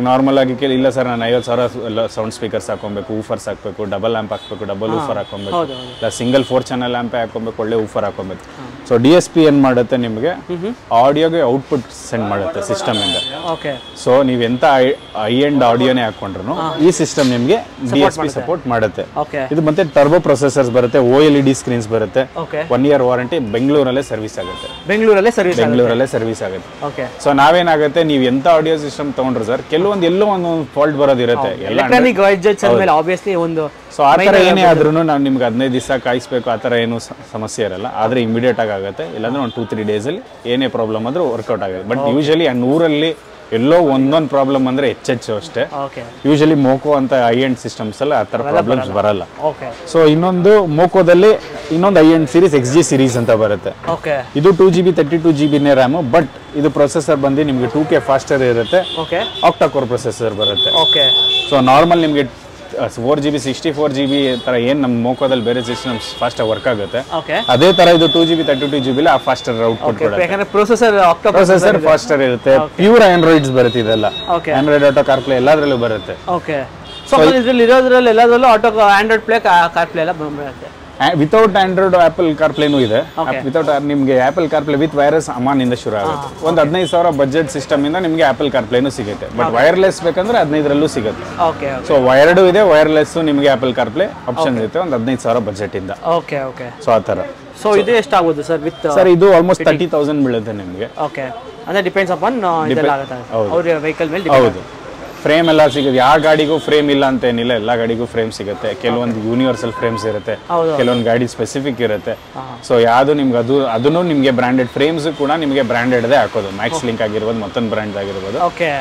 C: ನಾರ್ಮಲ್ ಆಗಿ ಇಲ್ಲ ಸರ್ ನಾನು 50,000 ಸೌಂಡ್ ಸ್ಪೀಕರ್ಸ್ ಹಾಕೊಬೇಕು, ಊಫರ್ಸ್ ಹಾಕ್ಬೇಕು, ಡಬಲ್ ಆಂಪ್ ಹಾಕ್ಬೇಕು, ಡಬಲ್ ಊಫರ್ ಹಾಕೊಬೇಕು, ಇಲ್ಲ ಸಿಂಗಲ್ 4 ಚಾನಲ್ ಆಂಪ್ ಹಾಕೊಬೇಕು, ಒಳ್ಳೆ ಊಫರ್ ಹಾಕೊಬೇಕು. ಸೊ DSP ಏನ್ ಮಾಡುತ್ತೆ ನಿಮ್ಗೆ ಆಡಿಯೋಗೆ ಔಟ್ಪುಟ್ ಸೆಂಡ್ ಮಾಡುತ್ತೆ ಸಿಸ್ಟಮ್ ಇಂದ. ಸೊ ನೀವ್ ಎಂತ ಐ ಎಂಡ್ ಆಡಿಯೋನೇ ಹಾಕೊಂಡ್ರು ಈ ಸಿಸ್ಟಮ್ ನಿಮ್ಗೆ DSP ಸಪೋರ್ಟ್ ಮಾಡುತ್ತೆ. ಇದು ಮತ್ತೆ ಟರ್ಬೋ ಪ್ರೊಸೆಸರ್ಸ್ ಬರುತ್ತೆ, OLED ಸ್ಕ್ರೀನ್ಸ್ ಬರುತ್ತೆ, 1 year ವಾರಂಟಿ. ಬೆಂಗಳೂರಲ್ಲೇ ಸರ್ವಿಸ್ ಆಗುತ್ತೆ. ಬೆಂಗಳೂರಲ್ಲೇ ಸರ್ವಿಸ್ ಆಗುತ್ತೆ. ಸೊ ನಾವೇನಾಗುತ್ತೆ ನೀವು ಎಂತ ಆಡಿಯೋ ಸಿಸ್ಟಮ್ ತಗೊಂಡ್ರು ಸರ್ ಕೆಲವೊಂದು ಎಲ್ಲೋ ಒಂದು ಫಾಲ್ಟ್ ಬರೋದಿರುತ್ತೆ. ಸೊ ಆ ತರ ಏನೇ ಆದ್ರೂ ನಾವು ನಿಮ್ಗೆ 15 ದಿವಸ ಕಾಯಿಸ್ಬೇಕು ಆ ತರ ಏನು ಸಮಸ್ಯೆ ಇರಲ್ಲ. ಆದ್ರೆ ಇಮಿಡಿಯೇಟ್ ಆಗುತ್ತೆ, ಇಲ್ಲಾಂದ್ರೆ ಒಂದು 2-3 days ಅಲ್ಲಿ ಏನೇ ಪ್ರಾಬ್ಲಮ್ ಆದ್ರೂ ವರ್ಕೌಟ್ ಆಗುತ್ತೆ. ಬಟ್ ಯೂಶಲಿ 100ರಲ್ಲಿ ಎಲ್ಲೋ ಒಂದೊಂದು ಪ್ರಾಬ್ಲಮ್ ಅಂದ್ರೆ ಹೆಚ್ಚು ಅಷ್ಟೇ. ಯೂಶಲಿ ಮೋಕೋ ಅಂತ ಐ ಎಂಡ್ ಸಿಸ್ಟಮ್ಸ್ ಅಲ್ಲ ಆ ತರ ಪ್ರಾಬ್ಲಮ್ಸ್ ಬರಲ್ಲ. ಸೊ ಇನ್ನೊಂದು ಮೋಕೋದಲ್ಲಿ ಇನ್ನೊಂದು I end series XG series ಅಂತ ಬರುತ್ತೆ. ಇದು 2 GB 32 GB ರ್ಯಾಮ್, ಬಟ್ ಇದು ಪ್ರೊಸೆಸರ್ ಬಂದು ನಿಮ್ಗೆ 2K ಫಾಸ್ಟರ್ ಇರುತ್ತೆ, ಆಕ್ಟಾ ಕೋರ್ ಪ್ರೊಸೆಸರ್ ಬರುತ್ತೆ. ಸೊ ನಾರ್ಮಲ್ ನಿಮ್ಗೆ 4 GB 64 GB ತರ ಏನ್ ನಮ್ಮ ಮೋಕೋದಲ್ಲಿ ಬೇರೆ ಸಿಸ್ಟಮ್ಸ್ ಫಾಸ್ಟ್ ಆಗಿ ವರ್ಕ್ ಆಗುತ್ತೆ, ಅದೇ ತರ ಇದು 2 GB 32 GB ಆ ಫಾಸ್ಟರ್ ಔಟ್ಪುಟ್ ಕೊಡುತ್ತೆ. ಪ್ರೊಸೆಸರ್ ಫಾಸ್ಟರ್ ಇರುತ್ತೆ. ಪ್ಯೂರ್ ಆಂಡ್ರಾಯ್ಡ್ಸ್ ಬರುತ್ತೆ ಇದೆಲ್ಲ, ಆಂಡ್ರಾಯ್ಡ್ ಆಟೋ ಕಾರ್ಪ್ಲೇ ಎಲ್ಲದರಲ್ಲೂ ಬರುತ್ತೆ.
A: ಸೊ ಇದರಲ್ಲಿ ಇರೋದ್ರಲ್ಲಿ ಎಲ್ಲದರಲ್ಲೂ ಆಟೋ ಆಂಡ್ರಾಯ್ಡ್ ಪ್ಲೇ ಕಾರ್ಪ್ಲೇ ಎಲ್ಲ ಬರುತ್ತೆ.
C: ವಿತೌಟ್ ಆಂಡ್ರಾಯ್ಡ್ ಆಪಲ್ ಕಾರ್ಪ್ಲೇನೂ ಇದೆ. ವಿತೌಟ್ ನಿಮ್ಗೆ apple CarPlay with virus Aman ಇಂದ ಶುರು ಆಗುತ್ತೆ. ಒಂದು 15,000 ಬಜೆಟ್ ಸಿಸ್ಟಮ್ ಇಂದ ನಿಮ್ಗೆ ಆಪಲ್ ಕಾರ್ಪ್ಲೇನೂ ಸಿಗುತ್ತೆ, ಬಟ್ ವೈರ್ಲೆಸ್ ಬೇಕಂದ್ರೆ 15ರಲ್ಲೂ ಸಿಗುತ್ತೆ. ಸೊ ಎರಡು ಇದೆ, ವೈರ್ಲೆಸ್ ನಿಮ್ಗೆ ಆಪಲ್ ಕಾರ್ಪ್ಲೇ ಆಪ್ಷನ್ ಇರುತ್ತೆ ಒಂದು 15,000 ಬಜೆಟ್ ಇಂದ. ಸೊ ಆ ತರ.
A: ಸೊ ಇದು ಎಷ್ಟಾಗುತ್ತೆ ಸರ್ ವಿತ್?
C: ಸರ್ ಇದು ಆಲ್ಮೋಸ್ಟ್ 30,000 ಬೀಳುತ್ತೆ ನಿಮಗೆ.
A: ಅಂದ್ರೆ ಡಿಪೆಂಡ್ಸ್ ಅಪಾನ್ ಅವ್ರ ವೆಹಿಕಲ್ ಮೇಲೆ.
C: ಹೌದು, ಫ್ರೇಮ್ ಎಲ್ಲ ಸಿಗುತ್ತೆ. ಯಾವ ಗಾಡಿಗೂ ಫ್ರೇಮ್ ಇಲ್ಲ ಅಂತ ಏನಿಲ್ಲ, ಎಲ್ಲ ಗಾಡಿಗೂ ಫ್ರೇಮ್ ಸಿಗುತ್ತೆ. ಕೆಲವೊಂದು ಯೂನಿವರ್ಸಲ್ ಫ್ರೇಮ್ಸ್ ಇರುತ್ತೆ, ಕೆಲವೊಂದು ಗಾಡಿ ಸ್ಪೆಸಿಫಿಕ್ ಇರುತ್ತೆ. ಸೊ ಯಾವುದು ನಿಮ್ಗೆ ಅದನ್ನು ನಿಮ್ಗೆ ಬ್ರಾಂಡೆಡ್ ಫ್ರೇಮ್ಸ್ ಕೂಡ ನಿಮ್ಗೆ ಬ್ರಾಂಡೆಡ್ ಹಾಕೋದು. ಮ್ಯಾಕ್ಸ್ ಲಿಂಕ್ ಆಗಿರ್ಬೋದು, ಮತ್ತೊಂದು ಬ್ರಾಂಡ್ ಆಗಿರ್ಬೋದು,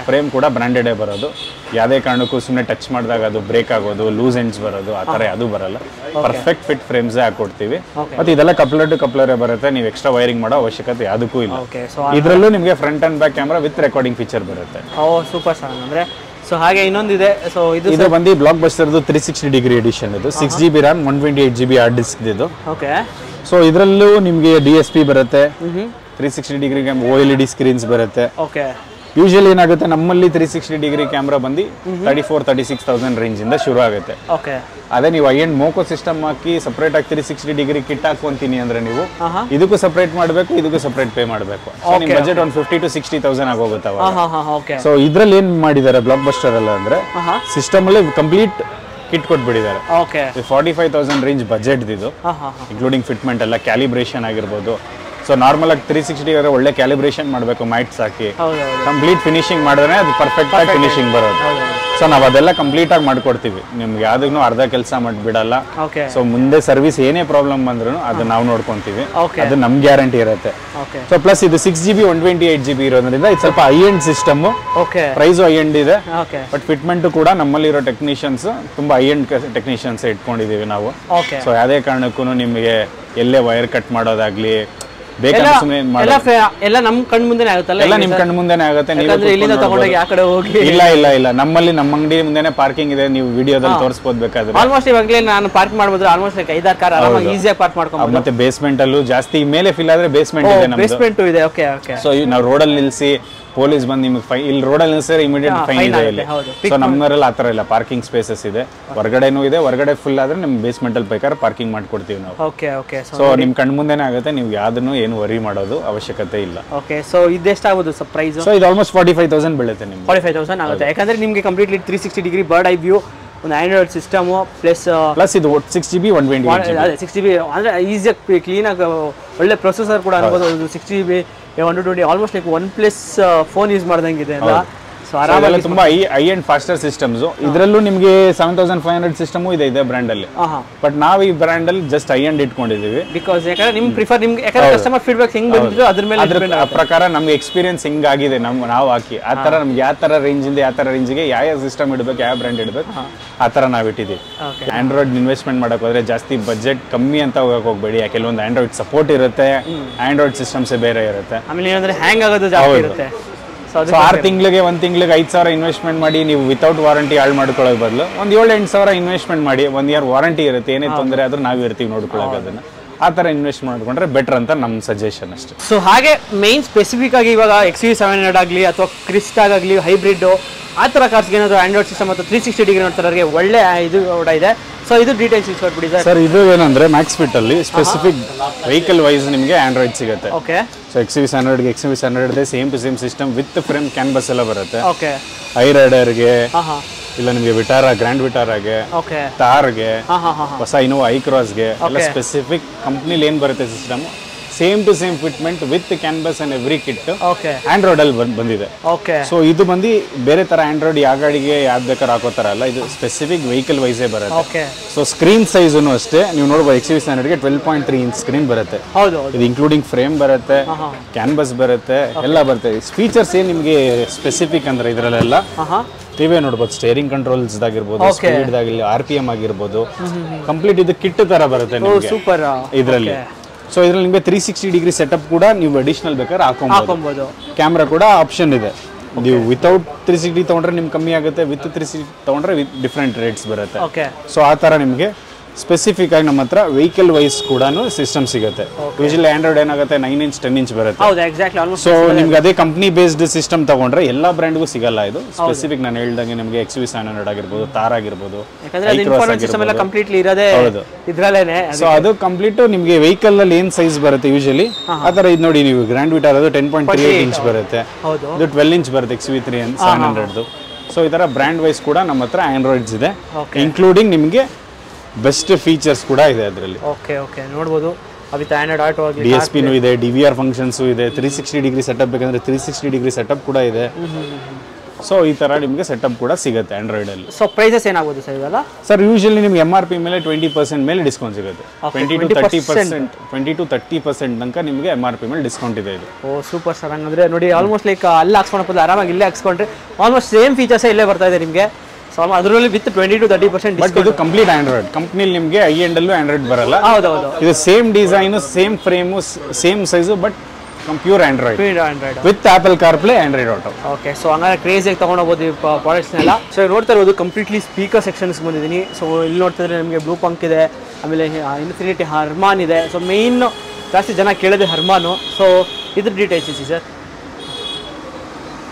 C: ಫ್ರೇಮ್ ಕೂಡ ಬ್ರಾಂಡೆಡ್ ಬರೋದು. ಯಾವುದೇ ಕಾರಣಕ್ಕೂ ಸುಮ್ಮನೆ ಟಚ್ ಮಾಡಿದಾಗ ಅದು ಬ್ರೇಕ್ ಆಗೋದು, ಲೂಸ್ ಎಂಡ್ಸ್ ಬರೋದು ಆ ಥರ ಅದು ಬರಲ್ಲ. ಪರ್ಫೆಕ್ಟ್ ಫಿಟ್ ಫ್ರೇಮ್ಸ್ ಹಾಕೊಡ್ತೀವಿ. ಮತ್ತೆ ಇದೆಲ್ಲ ಕಪ್ಲರ್ ಟು ಕಪ್ಲರೇ ಬರುತ್ತೆ, ನೀವು ಎಕ್ಸ್ಟ್ರಾ ವೈರಿಂಗ್ ಮಾಡೋ ಅವಶ್ಯಕತೆ ಯಾವುದಕ್ಕೂ ಇಲ್ಲ. ಇದರಲ್ಲೂ ನಿಮಗೆ front and back camera with recording feature ಬರುತ್ತೆ.
A: Super sir. ಅಂದ್ರೆ ಸೊ ಹಾಗೆ ಇನ್ನೊಂದಿದೆ. ಸೊ
C: ಇದು ಬಂದು ಬ್ಲಾಕ್ ಬಸ್ಟರ್ದು 360 ಡಿಗ್ರಿ ಎಡಿಷನ್. ಇದು 6 GB RAM 128 GB hard disk ಇದು. ಸೊ ಇದರಲ್ಲೂ ನಿಮಗೆ DSP ಬರುತ್ತೆ, 360 ಡಿಗ್ರಿ OLED ಸ್ಕ್ರೀನ್ಸ್ ಬರುತ್ತೆ. ಯೂಶಲಿ ಏನಾಗುತ್ತೆ ನಮ್ಮಲ್ಲಿ 360 ಡಿಗ್ರಿ ಕ್ಯಾಮ್ರಾ ಬಂದು 34,000-36,000 ರೇಂಜ್ ಇಂದ ಶುರು ಆಗುತ್ತೆ.
A: ಓಕೆ,
C: ಅದೇ ನೀವು I end ಮೋಕೋ system hockey separate ಆಗಿ 360 ಡಿಗ್ರಿ ಕಿಟ್ ಹಾಕೊಂತೀನಿ ಅಂದ್ರೆ ನೀವು ಇದಕ್ಕೂ ಸಪರೇಟ್ ಮಾಡಬೇಕು, ಇದಕ್ಕೂ ಸಪರೇಟ್ ಪೇ ಮಾಡಬೇಕು. ಸೊ ನಿಮ್ಮ ಬಜೆಟ್ ಒಂದು 50,000-60,000 ಆಗೋಗುತ್ತೆ ಅವಾಗ. ಸೊ ಇದ್ರಲ್ಲಿ ಏನ್ ಮಾಡಿದ್ದಾರೆ ಬ್ಲಾಕ್ ಬಸ್ಟರ್ ಅಲ್ಲ ಅಂದ್ರೆ ಸಿಸ್ಟಮ್ ಅಲ್ಲಿ ಕಂಪ್ಲೀಟ್ ಕಿಟ್ ಕೊಟ್ಬಿಟ್ಟಿದ್ದಾರೆ. 45,000 ರೇಂಜ್ ಬಜೆಟ್ ಇದು, ಇನ್ಕ್ಲೂಡಿಂಗ್ ಫಿಟ್ಮೆಂಟ್ ಎಲ್ಲ, ಕ್ಯಾಲಿಬ್ರೇಷನ್ ಆಗಿರ್ಬೋದು. ಸೊ ನಾರ್ಮಲ್ ಆಗಿ 360 ಆದ್ರೆ ಒಳ್ಳೆ ಕ್ಯಾಲಿಬ್ರೇಷನ್ ಮಾಡಬೇಕು, ಮ್ಯಾಟ್ಸ್ ಹಾಕಿ ಕಂಪ್ಲೀಟ್ ಫಿನಿಶಿಂಗ್ ಮಾಡಿದ್ರೆ ಅದು ಪರ್ಫೆಕ್ಟ್ ಆಗಿ ಫಿನಿಶಿಂಗ್ ಬರೋದು. ಸೊ ನಾವು ಅದೆಲ್ಲ ಕಂಪ್ಲೀಟ್ ಆಗಿ ಮಾಡ್ಕೊಡ್ತೀವಿ, ನಿಮ್ಗೆ ಯಾವ್ದಕ್ಕೂ ಅರ್ಧ ಕೆಲಸ ಮಾಡಿಬಿಡಲ್ಲ. ಸೊ ಮುಂದೆ ಸರ್ವಿಸ್ ಏನೇ ಪ್ರಾಬ್ಲಮ್ ಬಂದ್ರು ಅದು ನಾವು ನೋಡ್ಕೊಂತೀವಿ, ಅದು ನಮ್ ಗ್ಯಾರಂಟಿ ಇರುತ್ತೆ. ಸೊ ಪ್ಲಸ್ ಇದು 6GB 128GB ಇರೋದ್ರಿಂದ ಇದು ಸ್ವಲ್ಪ high end system, price high end ಇದೆ. ಬಟ್ ಫಿಟ್ಮೆಂಟ್ ಕೂಡ ನಮ್ಮಲ್ಲಿರೋ ಟೆಕ್ನಿಷಿಯನ್ಸ್ ತುಂಬಾ ಹೈ ಎಂಡ್ ಟೆಕ್ನಿಷಿಯನ್ಸ್ ಇಟ್ಕೊಂಡಿದೀವಿ ನಾವು. ಸೊ ಯಾವುದೇ ಕಾರಣಕ್ಕೂ ನಿಮಗೆ ಎಲ್ಲೇ ವೈರ್ ಕಟ್ ಮಾಡೋದಾಗ್ಲಿ
A: ಎಲ್ಲ ನಮ್ ಕಣ್ ಮುಂದೆನೆ ಆಗುತ್ತಲ್ಲ,
C: ಎಲ್ಲ ನಿಮ್ ಕಣ್ ಮುಂದೆನೆ ಆಗುತ್ತೆ.
A: ಇಲ್ಲಿಂದ ತಗೊಂಡೋಗಿ ಆ ಕಡೆ ಹೋಗಿ
C: ಇಲ್ಲ ನಮ್ಮಲ್ಲಿ ನಮ್ಮ ಅಂಗಡಿ ಮುಂದೆನೆ ಪಾರ್ಕಿಂಗ್ ಇದೆ, ನೀವು ವಿಡಿಯೋದಲ್ಲಿ ತೋರಿಸಬಹುದು ಬೇಕಾದ್ರೆ.
A: ಆಲ್ಮೋಸ್ಟ್ ಇವಾಗಲೇ ನಾನು ಪಾರ್ಕ್ ಮಾಡಬಹುದು, ಆಲ್ಮೋಸ್ಟ್ 5-6 ಕಾರ್ ಆರಾಮಾಗಿ ಈಸಿಯಾಗಿ ಪಾರ್ಕ್ ಮಾಡ್ಕೊಂಡು.
C: ಮತ್ತೆ ಬೇಸ್ಮೆಂಟ್ ಅಲ್ಲೂ ಜಾಸ್ತಿ ಮೇಲೆ ಫಿಲ್ ಆದ್ರೆ ಬೇಸ್ಮೆಂಟ್ ಇದೆ,
A: ಬೇಸ್ಮೆಂಟ್ ಇದೆ. Okay okay.
C: ಸೊ ನಾವು ರೋಡ್ ಅಲ್ಲಿ ನಿಲ್ಸಿ ಪೊಲೀಸ್ ಬಂದು ನಿಮಗೆ ಇಲ್ಲಿ ರೋಡಲ್ಲಿ ನಿಲ್ಸಿದ್ರೆ ಇಮಿಡಿಯೇಟ್ ಫೈನ್ ಇದೆ ಇಲ್ಲಿ. ಸೊ ನಮ್ಮದ್ರಲ್ಲಿ ಆತರ ಇಲ್ಲ, ಪಾರ್ಕಿಂಗ್ ಸ್ಪೇಸಸ್ ಇದೆ, ಹೊರಗಡೆನೂ ಇದೆ. ಹೊರಗಡೆ ಫುಲ್ ಆದ್ರೆ ನಿಮ್ ಬೇಸ್ಮೆಂಟ್ ಅಲ್ಲಿ ಬೇಕಾದ್ರೆ ಪಾರ್ಕಿಂಗ್ ಮಾಡ್ಕೊಡ್ತೀವಿ ನಾವು.
A: Okay okay.
C: ಸೊ ನಿಮ್ ಕಣ್ ಮುಂದೆನೇ ಆಗುತ್ತೆ, ನೀವು ಯಾವ್ದನ್ನು ಏನು ವರಿ ಮಾಡೋದು ಅವಶ್ಯಕತೆ ಇಲ್ಲ.
A: ಓಕೆ. ಸೊ ಇದೆಷ್ಟಾಗಬಹುದು ಪ್ರೈಸ್?
C: ಸೊ ಇದು ಆಲ್ಮೋಸ್ಟ್ 45,000 ಬೀಳುತ್ತೆ ನಿಮ್ಗೆ.
A: 45,000 ಆಗುತ್ತೆ, ಯಾಕಂದ್ರೆ ನಿಮ್ಗೆ completely 360 degree bird eye view, ಒಂದು ಆಂಡ್ರಾಯ್ಡ್ ಸಿಸ್ಟಮ್ ಪ್ಲಸ್
C: ಇದು 6GB 128GB.
A: ಅದೇ 6GB ಅಂದ್ರೆ ಈಸಿಯಾಗಿ ಕ್ಲೀನಾಗಿ ಒಳ್ಳೆ ಪ್ರೊಸೆಸರ್ ಕೂಡ ಅನ್ಬೋದು. 6GB 120 almost like OnePlus phone use ಮಾಡ್ದಂಗಿದೆ ಅಲ್ಲ. ಸೊ ಆರಾಮಾಗಿ
C: ತುಂಬಾ ಹೈ ಅಂಡ್ ಫಾಸ್ಟರ್ ಸಿಸ್ಟಮ್ಸ್. ಇದರಲ್ಲೂ ನಿಮಗೆ 7500 ಸಿಸ್ಟಮ್ ಇದೆ ಬ್ರ್ಯಾಂಡ್ ಅಲ್ಲಿ. ಬಟ್ ನಾವು ಈ ಬ್ರ್ಯಾಂಡ್ ಅಲ್ಲಿ ಜಸ್ಟ್ ಹೈ ಅಂಡ್ ಇಟ್ಕೊಂಡಿದೀವಿ,
A: ಬಿಕಾಸ್ ಯಾಕಂದ್ರೆ ನಿಮ್ ಪ್ರಿಫರ್ ನಿಮ್ಗೆ ಯಾಕಂದ್ರೆ ಕಸ್ಟಮರ್ ಫೀಡ್ಬ್ಯಾಕ್ ಹೆಂಗ್ ಬಂದಿದ್ರು ಅದ್ರ ಮೇಲೆ
C: ಆ ಪ್ರಕಾರ ನಮ್ಗೆ ಎಕ್ಸ್ಪೀರಿಯನ್ಸ್ ಹೆಂಗಾಗಿದೆ ನಾವು ಹಾಕಿ ಆ ತರ ನಮ್ಗೆ ಯಾವ ತರ ರೇಂಜ್ ಇಂದ ಯಾವ ತರ ರೇಂಜ್ಗೆ ಯಾವ ಸಿಸ್ಟಮ್ ಇಡಬೇಕು, ಯಾವ ಬ್ರ್ಯಾಂಡ್ ಇಡಬೇಕು ಆ ತರ ನಾವು ಇಟ್ಟಿದ್ದೀವಿ. ಆಂಡ್ರಾಯ್ಡ್ ಇನ್ವೆಸ್ಟ್ಮೆಂಟ್ ಮಾಡಕ್ ಹೋದ್ರೆ ಜಾಸ್ತಿ ಬಜೆಟ್ ಕಮ್ಮಿ ಅಂತ ಹೋಗಕ್ ಹೋಗ್ಬೇಡಿ, ಕೆಲವೊಂದು ಆಂಡ್ರಾಯ್ಡ್ ಸಪೋರ್ಟ್ ಇರುತ್ತೆ, ಆಂಡ್ರಾಯ್ಡ್ ಸಿಸ್ಟಮ್ಸ್ ಬೇರೆ ಇರುತ್ತೆ.
A: ಆಮೇಲೆ ಏನಂದ್ರೆ ಹ್ಯಾಂಗ್ ಆಗೋದು ಜಾಸ್ತಿ ಇರುತ್ತೆ.
C: ಸೊ 6 ತಿಂಗಳಿಗೆ 1 ತಿಂಗಳಿಗೆ 5,000 ಇನ್ವೆಸ್ಟ್ಮೆಂಟ್ ಮಾಡಿ ನೀವು ವಿತೌಟ್ ವಾರಂಟಿ ಹಾಳು ಮಾಡ್ಕೊಳ್ಳೋದು ಬದಲು ಒಂದು 7-8 ಸಾವಿರ ಇನ್ವೆಸ್ಟ್ಮೆಂಟ್ ಮಾಡಿ, 1 ಇಯರ್ ವಾರಂಟಿ ಇರುತ್ತೆ, ಏನೇ ತೊಂದರೆ ಆದ್ರೂ ನಾವು ಇರ್ತೀವಿ ನೋಡ್ಕೊಳ್ಳೋಕೆ. ಅದನ್ನ ಆ ತರ ಇನ್ವೆಸ್ಟ್ ಮಾಡ್ಕೊಂಡ್ರೆ ಬೆಟರ್ ಅಂತ ನಮ್ಮ ಸಜೆಷನ್ ಅಷ್ಟೇ.
A: ಸೊ ಹಾಗೆ ಮೇನ್ ಸ್ಪೆಸಿಫಿಕ್ ಆಗಿ ಇವಾಗ XUV700 ಆಗಲಿ ಅಥವಾ ಕ್ರಿಸ್ಟಾಗ್ ಆಗಲಿ ಹೈಬ್ರಿಡ್ ಆ ಥರ ಕಾರ್ಸ್ಗೆ ಏನಾದರೂ ಆಂಡ್ರಾಯ್ಡ್ ಸಿಸ್ಟಮ್ ಅಥವಾ 360 ಡಿಗ್ರಿ ನೋಡ್ತಾರವ್ರಿಗೆ ಒಳ್ಳೆ ಇದು ಕೂಡ ಇದೆ. ಸೊ ಇದು ಡೀಟೇಲ್ಸ್ ಇಸ್ಕೊಟ್ಬಿಡಿ
C: ಸರ್. ಇದು ಏನಂದ್ರೆ ಮ್ಯಾಕ್ಸ್ ಫಿಟ್ ಅಲ್ಲಿ ಸ್ಪೆಸಿಫಿಕ್ ವೆಹಿಕಲ್ ವೈಸ್ ನಿಮಗೆ ಆಂಡ್ರಾಯ್ಡ್ ಸಿಗುತ್ತೆ.
A: Okay.
C: So XUV700 XUV700 same to same system with frame canvas ಎಲ್ಲ ಬರುತ್ತೆ.
A: ಓಕೆ.
C: ಐ ರೈಡರ್ಗೆ ಇಲ್ಲ ನಿಮಗೆ ವಿಟಾರಾ, ಗ್ರ್ಯಾಂಡ್ ವಿಟಾರಾಗೆ, ತಾರ್ಗೆ, ಹೊಸ ಇನೋವಾ ಐ ಕ್ರಾಸ್ಗೆ ಎಲ್ಲ ಸ್ಪೆಸಿಫಿಕ್ ಕಂಪ್ನಿಲಿ ಏನ್ ಬರುತ್ತೆ system same to same fitment with canvas and every kit Android ಅಲ್ಲಿ ಬಂದಿದೆ. ಸೊ ಇದು ಬಂದು ಬೇರೆ ತರ ಆಂಡ್ರಾಯ್ಡ್ ಯಾವ ಗಾಡಿಗೆ ಯಾವ್ದು ಬೇಕಾದ್ರೆ ಹಾಕೋತಾರ ಅಲ್ಲ, ಇದು ಸ್ಪೆಸಿಫಿಕ್ ವೆಹಿಕಲ್ ವೈಸೇ ಬರುತ್ತೆ. ಸೊ ಸ್ಕ್ರೀನ್ ಸೈಜ್ ಅಷ್ಟೇ ನೀವು ನೋಡ್ಬೋದು, XUV700ಗೆ 12.3 ಇಂಚ್ ಸ್ಕ್ರೀನ್ ಬರುತ್ತೆ. ಇದು ಇನ್ಕ್ಲೂಡಿಂಗ್ ಫ್ರೇಮ್ ಬರುತ್ತೆ, ಕ್ಯಾನ್ವಸ್ ಬರುತ್ತೆ, ಎಲ್ಲ ಬರುತ್ತೆ. ಫೀಚರ್ಸ್ ಏನ್ ನಿಮಗೆ ಸ್ಪೆಸಿಫಿಕ್ ಅಂದ್ರೆ ಇದರಲ್ಲೆಲ್ಲ ನೀವೇ ನೋಡ್ಬೋದು, ಸ್ಟೇರಿಂಗ್ ಕಂಟ್ರೋಲ್ಸ್ ಆಗಿರ್ಬೋದು, ಸ್ಪೀಡ್ ಆಗಿರ್ಲಿ, RPM ಆಗಿರ್ಬೋದು, ಕಂಪ್ಲೀಟ್ ಇದು ಕಿಟ್ ತರ ಬರುತ್ತೆ ನಿಮಗೆ ಇದರಲ್ಲಿ. ಸೊ ಇದ್ರಲ್ಲಿ ನಿಮಗೆ 360 ಡಿಗ್ರಿ ಸೆಟಪ್ ಕೂಡ ನೀವು ಅಡಿಷನಲ್ ಬೇಕಾದ್ರೆ ಹಾಕೊಬಹುದು. ಕ್ಯಾಮ್ರಾ ಕೂಡ ಆಪ್ಷನ್ ಇದೆ, ನೀವು ವಿತೌಟ್ 360 ತಗೊಂಡ್ರೆ ನಿಮ್ಗೆ ಕಮ್ಮಿ ಆಗುತ್ತೆ, ವಿತ್ 360 ತಗೊಂಡ್ರೆ ವಿತ್ ಡಿಫ್ರೆಂಟ್ ರೇಟ್ಸ್ ಬರುತ್ತೆ. ಸೊ ಆ ತರ ನಿಮಗೆ ಸ್ಪೆಸಿಫಿಕ್ ಆಗಿ ನಮ್ಮ ಹತ್ರ ವೆಹಿಕಲ್ ವೈಸ್ ಕೂಡ ಸಿಸ್ಟಮ್ ಸಿಗುತ್ತೆ. ಯೂಶಲಿ ಆಂಡ್ರಾಯ್ಡ್ ಏನಾಗುತ್ತೆ 9 ಇಂಚ್ 10 ಇಂಚ್ ಬರುತ್ತೆ. ಸೊ ನಿಮ್ಗೆ ಅದೇ ಕಂಪ್ನಿ ಬೇಸ್ಡ್ ಸಿಸ್ಟಮ್ ತಗೊಂಡ್ರೆ ಎಲ್ಲಾ ಬ್ರ್ಯಾಂಡ್ಗೂ ಸಿಗಲ್ಲ. ಇದು ಸ್ಪೆಸಿಫಿಕ್ ನಾನು ಹೇಳ್ದಂಗೆ ನಿಮಗೆ XUV700 ಆಗಿರ್ಬೋದು, ತಾರ್ ಆಗಿರ್ಬೋದು, ಸೊ ಅದು ಕಂಪ್ಲೀಟ್ ನಿಮಗೆ ವೆಹಿಕಲ್ ಅಲ್ಲಿ ಏನ್ ಸೈಜ್ ಬರುತ್ತೆ ಯೂಶಲಿ ಆ ತರ. ಇದು ನೋಡಿ ನೀವು ಗ್ರ್ಯಾಂಡ್ ವಿಟಾರ್ ಅದು 10.38 ಇಂಚ್ ಬರುತ್ತೆ, ಇದು 12 ಇಂಚ್ ಬರುತ್ತೆ XUV700. ಸೊ ಈ ತರ ಬ್ರ್ಯಾಂಡ್ ವೈಸ್ ಕೂಡ ನಮ್ಮ ಹತ್ರ ಆಂಡ್ರಾಯ್ಡ್ಸ್ ಇದೆ, ಇನ್ಕ್ಲೂಡಿಂಗ್ ನಿಮಗೆ ಬೆಸ್ಟ್ ಫೀಚರ್ಸ್ ಕೂಡ ಇದೆ ಅದರಲ್ಲಿ.
A: Okay okay. ನೋಡಬಹುದು
C: DSP ನೂ ಇದೆ, DVR ಫಂಕ್ಷನ್ಸ್ ಇದೆ, 360 ಡಿಗ್ರಿ ಸೆಟಪ್ ಬೇಕಂದ್ರೆ 360 ಡಿಗ್ರಿ ಸೆಟಪ್ ಕೂಡ ಇದೆ. ಸೊ ಈ ತರ ನಿಮಗೆ ಸೆಟಪ್ ಕೂಡ ಸಿಗುತ್ತೆ ಆಂಡ್ರಾಯ್ಡ್ ಅಲ್ಲಿ.
A: ಸೊ ಪ್ರೈಸಸ್ ಏನಾಗುತ್ತೆ ಸರ್ ಇದೆಲ್ಲ?
C: ಸರ್ ಯೂಶಲಿ ನಿಮ್ಗೆ MRP ಮೇಲೆ 20% ಮೇಲೆ ಡಿಸ್ಕೌಂಟ್ ಸಿಗುತ್ತೆ. 20 to 30% ತನಕ ನಿಮಗೆ MRP ಮೇಲೆ ಡಿಸ್ಕೌಂಟ್ ಇದೆ ಇದು.
A: ಓ ಸೂಪರ್ ಸರ್. ಹಂಗಂದ್ರೆ ನೋಡಿ ಆಲ್ಮೋಸ್ಟ್ ಲೈಕ್ ಅಲ್ಲಿ ಹಾಕ್ಸ್ಕೊಂಡು ಆರಾಮಾಗಿ ಇಲ್ಲೇ ಹಾಕ್ಸ್ಕೊಂಡ್ರೆ ಆಲ್ಮೋಸ್ಟ್ ಸೇಮ್ ಫೀಚರ್ಸ್ ಇಲ್ಲೇ ಬರ್ತಾ ಇದೆ ನಿಮಗೆ. ಸೊ ಅದರಲ್ಲಿ ವಿತ್ 20 to 30%
C: ಬಟ್ ಇದು ಕಂಪ್ಲೀಟ್ ಆಂಡ್ರಾಯ್ಡ್ ಕಂಪ್ನಿಲಿ ನಿಮಗೆ ಐ ಎಂಡ್ ಅಲ್ಲೂ ಆಂಡ್ರಾಯ್ಡ್ ಬರಲ್ಲ.
A: ಹೌದೌದು.
C: ಇದು same design, same frame, same size, but pure Android with apple CarPlay, Android auto.
A: Okay. So ಹಂಗಾದ್ರೆ ಕ್ರೇಜಿಯಾಗಿ ತೊಗೊಂಡೋಗ್ಬೋದು ಈ ಪ್ರಾಡಕ್ಟ್ಸ್ನೆಲ್ಲ. ಸೊ ನೋಡ್ತಾ ಇರೋದು ಕಂಪ್ಲೀಟ್ಲಿ ಸ್ಪೀಕರ್ ಸೆಕ್ಷನ್ಸ್ ಬಂದಿದ್ದೀನಿ. ಸೊ ಇಲ್ಲಿ ನೋಡ್ತಿದ್ರೆ ನಿಮಗೆ ಬ್ಲೂ ಪಂಕ್ ಇದೆ, ಆಮೇಲೆ ಇನ್ಫಿನಿಟಿ ಹರ್ಮಾನ್ ಇದೆ. ಸೊ ಮೇನ್ ಜಾಸ್ತಿ ಜನ ಕೇಳೋದೇ ಹರ್ಮಾನು. ಸೊ ಇದ್ರ ಡೀಟೇಲ್ಸ್ ಇದೆ ಸರ್.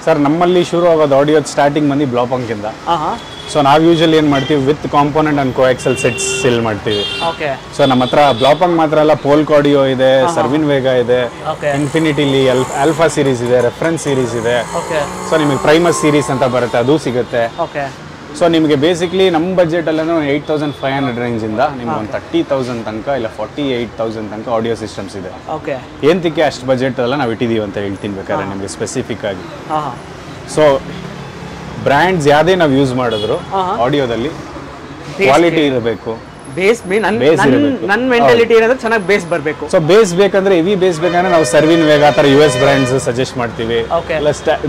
C: ಸರ್ ನಮ್ಮಲ್ಲಿ ಶುರು ಆಗೋದು ಆಡಿಯೋ ಸ್ಟಾರ್ಟಿಂಗ್ ಬಂದು ಬ್ಲಾಪಂಕ್ ಇಂದ. ಸೊ ನಾವು ಯೂಶಲಿ ಏನ್ ಮಾಡ್ತೀವಿ with component and coaxial sets sale ಮಾಡ್ತೀವಿ. ಸೊ ನಮ್ಮ ಹತ್ರ ಬ್ಲಾಪಂಕ್ ಮಾತ್ರ ಅಲ್ಲ, ಪೋಲ್ಕ್ ಆಡಿಯೋ ಇದೆ, ಸರ್ವಿನ್ ವೇಗಾ ಇದೆ, ಇನ್ಫಿನಿಟಿಲಿ ಆಲ್ಫಾ ಸೀರೀಸ್ ಇದೆ, ರೆಫರೆನ್ಸ್ ಸೀರೀಸ್ ಇದೆ. ಸೊ ನಿಮಗೆ ಪ್ರೈಮಸ್ ಸೀರೀಸ್ ಅಂತ ಬರುತ್ತೆ, ಅದು ಸಿಗುತ್ತೆ. ಸೊ ನಿಮಗೆ ಬೇಸಿಕ್ಲಿ ನಮ್ಮ ಬಜೆಟ್ ಅಲ್ಲೂ 8500 ರೇಂಜ್ ಇಂದ ನಿಮ್ಗೆ ಒಂದು 30,000 ತನಕ ಇಲ್ಲ 48,000 ತನಕ ಆಡಿಯೋ ಸಿಸ್ಟಮ್ಸ್ ಇದೆ. ಏಂತಕ್ಕೆ ಅಷ್ಟು ಬಜೆಟ್ ಎಲ್ಲ ನಾವು ಇಟ್ಟಿದ್ದೀವಿ ಅಂತ ಹೇಳ್ತೀನಿ ಬೇಕಾದ್ರೆ ನಿಮಗೆ ಸ್ಪೆಸಿಫಿಕ್ ಆಗಿ. ಸೊ ಬ್ರ್ಯಾಂಡ್ಸ್ ಯಾವುದೇ ನಾವು ಯೂಸ್ ಮಾಡಿದ್ರು ಆಡಿಯೋದಲ್ಲಿ ಕ್ವಾಲಿಟಿ ಇರಬೇಕು.
A: ನನ್ನ ಮೆಂಟಾಲಿಟಿ ಏನಂದ್ರೆ ಚೆನ್ನಾಗಿ ಬೇಸ್ ಬರಬೇಕು.
C: ಸೊ ಬೇಸ್ ಬೇಕಂದ್ರೆ ಹೆವಿ ಬೇಸ್ ಬೇಕಂದ್ರೆ ನಾವು ಸರ್ವಿನ್ ವೇಗಾ ಆ ಥರ US ಬ್ರ್ಯಾಂಡ್ಸ್ ಸಜೆಸ್ಟ್ ಮಾಡ್ತೀವಿ.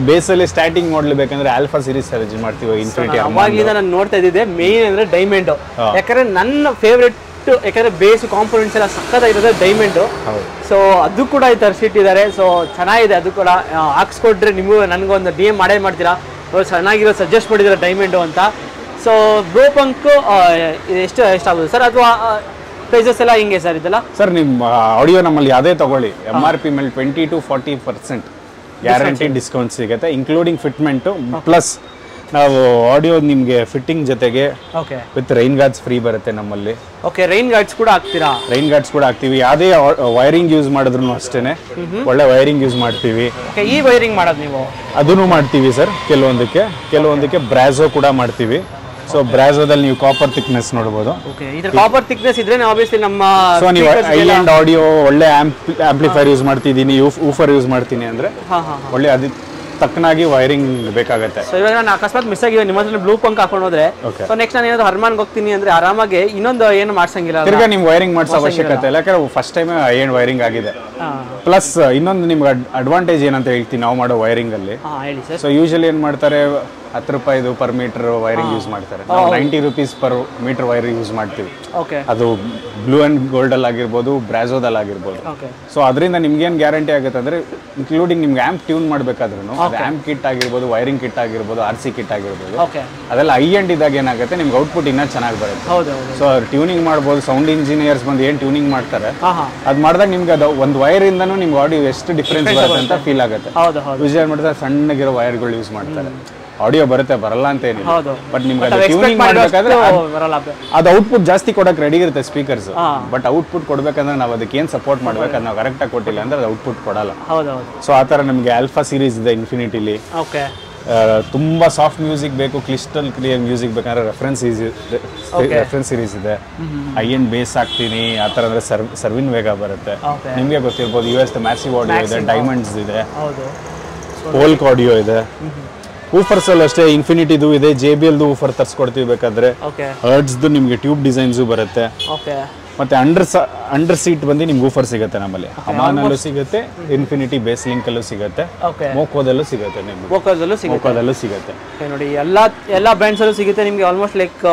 C: ಬೇಸಲ್ಲಿ ಸ್ಟಾರ್ಟಿಂಗ್ ಮಾಡಲು ಬೇಕಂದ್ರೆ ಆಲ್ಫಾ ಸೀರೀಸ್ ಸಜೆಸ್ಟ್ ಮಾಡ್ತೀವಿ. ಇನ್ಫಿನಿಟಿ
A: ಅವಾಗಲಿಂದ ನಾನು ನೋಡ್ತಾ ಇದ್ದಿದ್ದೆ ಮೇನ್ ಅಂದ್ರೆ ಡೈಮಂಡ್. ಯಾಕಂದ್ರೆ ನನ್ನ ಫೇವ್ರೆಟ್, ಯಾಕಂದ್ರೆ ಬೇಸ್ ಕಾಂಪೋನೆಂಟ್ಸ್ ಎಲ್ಲ ಸಕ್ಕತ್ತಾಗಿರೋದು ಡೈಮಂಡ್. ಸೊ ಅದು ಕೂಡ ಈ ತರಿಸಿಟ್ಟಿದ್ದಾರೆ. ಸೊ ಚೆನ್ನಾಗಿದೆ, ಅದು ಕೂಡ ಹಾಕ್ಸ್ಕೊಟ್ರೆ ನಿಮಗೂ ನನಗೊಂದು DM ಮಾಡೇ ಮಾಡ್ತೀರಾ, ಚೆನ್ನಾಗಿರೋ ಸಜೆಸ್ಟ್ ಮಾಡಿದ್ದೀರಾ ಡೈಮಂಡು ಅಂತ. ಸೊ ಬ್ಲೂಪಂಕ್ ಎಷ್ಟಾಗುತ್ತೆ ಸರ್, ಅಥವಾ ಪ್ರೈಸಸ್ ಎಲ್ಲ ಹಿಂಗೆ ಸರ್ ಇದೆಲ್ಲ?
C: ಸರ್ ನಿಮ್ಮ ಆಡಿಯೋ ನಮ್ಮಲ್ಲಿ ಯಾವುದೇ ತಗೊಳ್ಳಿ MRP ಮೇಲೆ 20 to 40% ಗ್ಯಾರಂಟಿ ಡಿಸ್ಕೌಂಟ್ ಸಿಗುತ್ತೆ, ಇನ್ಕ್ಲೂಡಿಂಗ್ ಫಿಟ್ಮೆಂಟು. ಪ್ಲಸ್ ನಾವು ಆಡಿಯೋ ನಿಮಗೆ ಫಿಟ್ಟಿಂಗ್ ಜೊತೆಗೆ ವಿತ್ ರೈನ್ ಗಾರ್ಡ್ಸ್ ಫ್ರೀ ಬರುತ್ತೆ ನಮ್ಮಲ್ಲಿ.
A: ರೈನ್ ಗಾರ್ಡ್ಸ್ ಕೂಡ ಹಾಕ್ತೀರಾ?
C: ರೈನ್ ಗಾರ್ಡ್ಸ್ ಕೂಡ ಹಾಕ್ತೀವಿ. ಯಾವುದೇ ವೈರಿಂಗ್ ಯೂಸ್ ಮಾಡಿದ್ರು ಅಷ್ಟೇನೆ ಒಳ್ಳೆ ವೈರಿಂಗ್ ಯೂಸ್ ಮಾಡ್ತೀವಿ.
A: ಈ ವೈರಿಂಗ್ ಮಾಡೋದು ನೀವು?
C: ಅದನ್ನು ಮಾಡ್ತೀವಿ ಸರ್. ಕೆಲವೊಂದಕ್ಕೆ ಬ್ರಾಝೋ ಕೂಡ ಮಾಡ್ತೀವಿ. ಸೊ ಬ್ರಾಝೋದಲ್ಲಿ ನೀವು ಕಾಪರ್ ಥಿಕ್ನೆಸ್ ನೋಡಬಹುದು.
A: ಕಾಪರ್ ಥಿಕ್ನೆಸ್ ಇದ್ರೆ ಆಬ್ವಿಯಸ್ಲಿ ನಮ್ಮ
C: ಸೊ ನೀವು ಹೈ ಎಂಡ್ ಆಡಿಯೋ ಒಳ್ಳೆ ಆಂಪ್ಲಿಫೈರ್ ಯೂಸ್ ಮಾಡ್ತಿದ್ದೀನಿ, ಊಫರ್ ಯೂಸ್ ಮಾಡ್ತೀನಿ ಅಂದ್ರೆ ಒಳ್ಳೆ ಅದು ತಕ್ಕನಾಗಿ ವೈರಿಂಗ್ ಬೇಕಾಗುತ್ತೆ.
A: ಸೊ ಇವಾಗ ನಾನು ಅಕಸ್ಮಾತ್ ಮಿಸ್ ಆಗಿವೆ ನಿಮ್ಮ ಹತ್ರ ಬ್ಲೂಪಂಕ್ ಹಾಕೊಂಡು ಹೋದ್ರೆ, ಸೊ ನೆಕ್ಸ್ಟ್ ನಾನು ಏನಾದ್ರು ಹರ್ಮಾನ್ಗೆ ಹೋಗ್ತೀನಿ ಅಂದ್ರೆ ಆರಾಮಾಗಿ ಇನ್ನೊಂದು ಏನು ಮಾಡ್ಸಂಗಿಲ್ಲ,
C: ತಿರ್ಗಾ ನಿಮ್ಗೆ ವೈರಿಂಗ್ ಮಾಡಿಸೋ ಅವಶ್ಯಕತೆ ಇಲ್ಲ. ಯಾಕಂದ್ರೆ first time high end wiring ಆಗಿದೆ. ಪ್ಲಸ್ ಇನ್ನೊಂದು ನಿಮ್ಗೆ ಅಡ್ವಾಂಟೇಜ್ ಏನಂತ ಹೇಳ್ತೀನಿ ನಾವು ಮಾಡೋ ವೈರಿಂಗ್ ಅಲ್ಲಿ. ಸೊ ಯೂಶಲಿ ಏನ್ ಮಾಡ್ತಾರೆ, 10 ರೂಪಾಯಿದು ಪರ್ ಮೀಟರ್ ವೈರಿಂಗ್ ಯೂಸ್ ಮಾಡ್ತಾರೆ. ನಾವು 90 rupees per metre wiring use ಮಾಡ್ತೀವಿ. ಅದು ಬ್ಲೂ ಅಂಡ್ ಗೋಲ್ಡ್ ಅಲ್ಲಿ ಆಗಿರ್ಬೋದು, ಬ್ರಾಝೋದಲ್ಲಿ ಆಗಿರ್ಬೋದು. ಸೊ ಅದರಿಂದ ನಿಮ್ಗೆ ಏನ್ ಗ್ಯಾರಂಟಿ ಆಗುತ್ತೆ ಅಂದ್ರೆ, ಇನ್ಕ್ಲೂಡಿಂಗ್ ನಿಮ್ಗೆ ಆಂಪ್ ಟ್ಯೂನ್ ಮಾಡ್ಬೇಕಾದ್ರೂ ಆಂಪ್ ಕಿಟ್ ಆಗಿರ್ಬೋದು, ವೈರಿಂಗ್ ಕಿಟ್ ಆಗಿರ್ಬೋದು, RC ಕಿಟ್ ಆಗಿರ್ಬೋದು, ಅದೆಲ್ಲ ಹೈ ಎಂಡ್ ಇದ್ದಾಗ ಏನಾಗುತ್ತೆ ನಿಮ್ಗೆ ಔಟ್ಪುಟ್ ಇನ್ನೂ ಚೆನ್ನಾಗಿ ಬರುತ್ತೆ. ಸೊ ಟ್ಯೂನಿಂಗ್ ಮಾಡ್ಬೋದು. ಸೌಂಡ್ ಇಂಜಿನಿಯರ್ಸ್ ಬಂದು ಏನ್ ಟ್ಯೂನಿಂಗ್ ಮಾಡ್ತಾರೆ ಅದ್ ಮಾಡಿದಾಗ ನಿಮ್ಗೆ ಅದು ಒಂದು ವೈರ್ ಇಂದನೂ ನಿಮ್ಗೆ ಆಡಿಯೋ ಎಷ್ಟು ಡಿಫ್ರೆನ್ಸ್ ಬರುತ್ತೆ ಅಂತ ಫೀಲ್ ಆಗುತ್ತೆ. ಯೂಸ್ ಮಾಡ್ತಾರೆ ಸಣ್ಣಗಿರೋ ವೈರ್ಗಳು ಯೂಸ್ ಮಾಡ್ತಾರೆ. ಆಡಿಯೋ ಬರುತ್ತೆ, ಬರಲ್ಲ ಅಂತ ಏನಿಲ್ಲ, ಬಟ್ ನಿಮ್ಗೆ ಅದು ಟ್ಯೂನಿಂಗ್ ಮಾಡಬೇಕಾದ್ರೆ ಅದು ಔಟ್ಪುಟ್ ಜಾಸ್ತಿ ಕೊಡಕ್ಕೆ ರೆಡಿ ಇರುತ್ತೆ ಸ್ಪೀಕರ್ಸ್. ಬಟ್ ಔಟ್ಪುಟ್ ಕೊಡ್ಬೇಕಂದ್ರೆ ನಾವು ಅದಕ್ಕೆ ಏನ್ ಸಪೋರ್ಟ್ ಮಾಡ್ಬೇಕು, ಅದು ನಾವು ಕರೆಕ್ಟಾಗಿ ಕೊಟ್ಟಿಲ್ಲ ಅಂದ್ರೆ ಅದು ಔಟ್ಪುಟ್ ಕೊಡಲ್ಲ. ಸೊ ಆ ಥರ ನಮಗೆ ಆಲ್ಫಾ ಸೀರೀಸ್ ಇದೆ ಇನ್ಫಿನಿಟಿಲಿ. ತುಂಬಾ ಸಾಫ್ಟ್ ಮ್ಯೂಸಿಕ್ ಬೇಕು, ಕ್ಲಿಸ್ಟಲ್ ಕ್ಲಿಯರ್ ಮ್ಯೂಸಿಕ್ ಬೇಕಂದ್ರೆ ರೆಫರೆನ್ಸ್ ಸೀರೀಸ್ ಇದೆ. ಹೈ ಎಂಡ್ ಬೇಸ್ ಹಾಕ್ತೀನಿ ಆ ಥರ ಅಂದ್ರೆ ಸರ್ವಿನ್ ವೇಗಾ ಬರುತ್ತೆ. ನಿಮಗೆ ಗೊತ್ತಿರ್ಬೋದು US ಮ್ಯಾಸಿವ್ ಆಡಿಯೋ ಇದೆ, ಡೈಮಂಡ್ಸ್ ಇದೆ, ಪೋಲ್ಕ್ ಆಡಿಯೋ ಇದೆ. ಊಫರ್ಸ್ ಅಲ್ಲಿ ಅಷ್ಟೇ ಇನ್ಫಿನಿಟಿದು ಇದೆ, JBL ಊಫರ್ ತರಿಸ್ಕೊಡ್ತೀವಿ ಬೇಕಾದ್ರೆ. ಹರ್ಟ್ಸ್ದು ನಿಮಗೆ ಟ್ಯೂಬ್ ಡಿಸೈನ್ಸು ಬರುತ್ತೆ. ಮತ್ತೆ ಅಂಡರ್ ಸೀಟ್ ಬಂದು ನಿಮ್ಗೆ ಊಫರ್ ಸಿಗುತ್ತೆ ನಮ್ಮಲ್ಲಿ. ಹಮಾನಲ್ಲೂ ಸಿಗುತ್ತೆ, ಇನ್ಫಿನಿಟಿ ಬೇಸ್ ಲಿಂಕ್ ಅಲ್ಲೂ ಸಿಗುತ್ತೆ, ಮೋಕೋದಲ್ಲೂ ಸಿಗುತ್ತೆ, ನಿಮ್ಗೆ ಮೋಕೋದಲ್ಲೂ ಸಿಗುತ್ತೆ.
A: ನೋಡಿ ಎಲ್ಲ ಬ್ರ್ಯಾಂಡ್ಸ್ ಅಲ್ಲೂ ಸಿಗುತ್ತೆ ನಿಮ್ಗೆ. ಆಲ್ಮೋಸ್ಟ್ ಲೈಕ್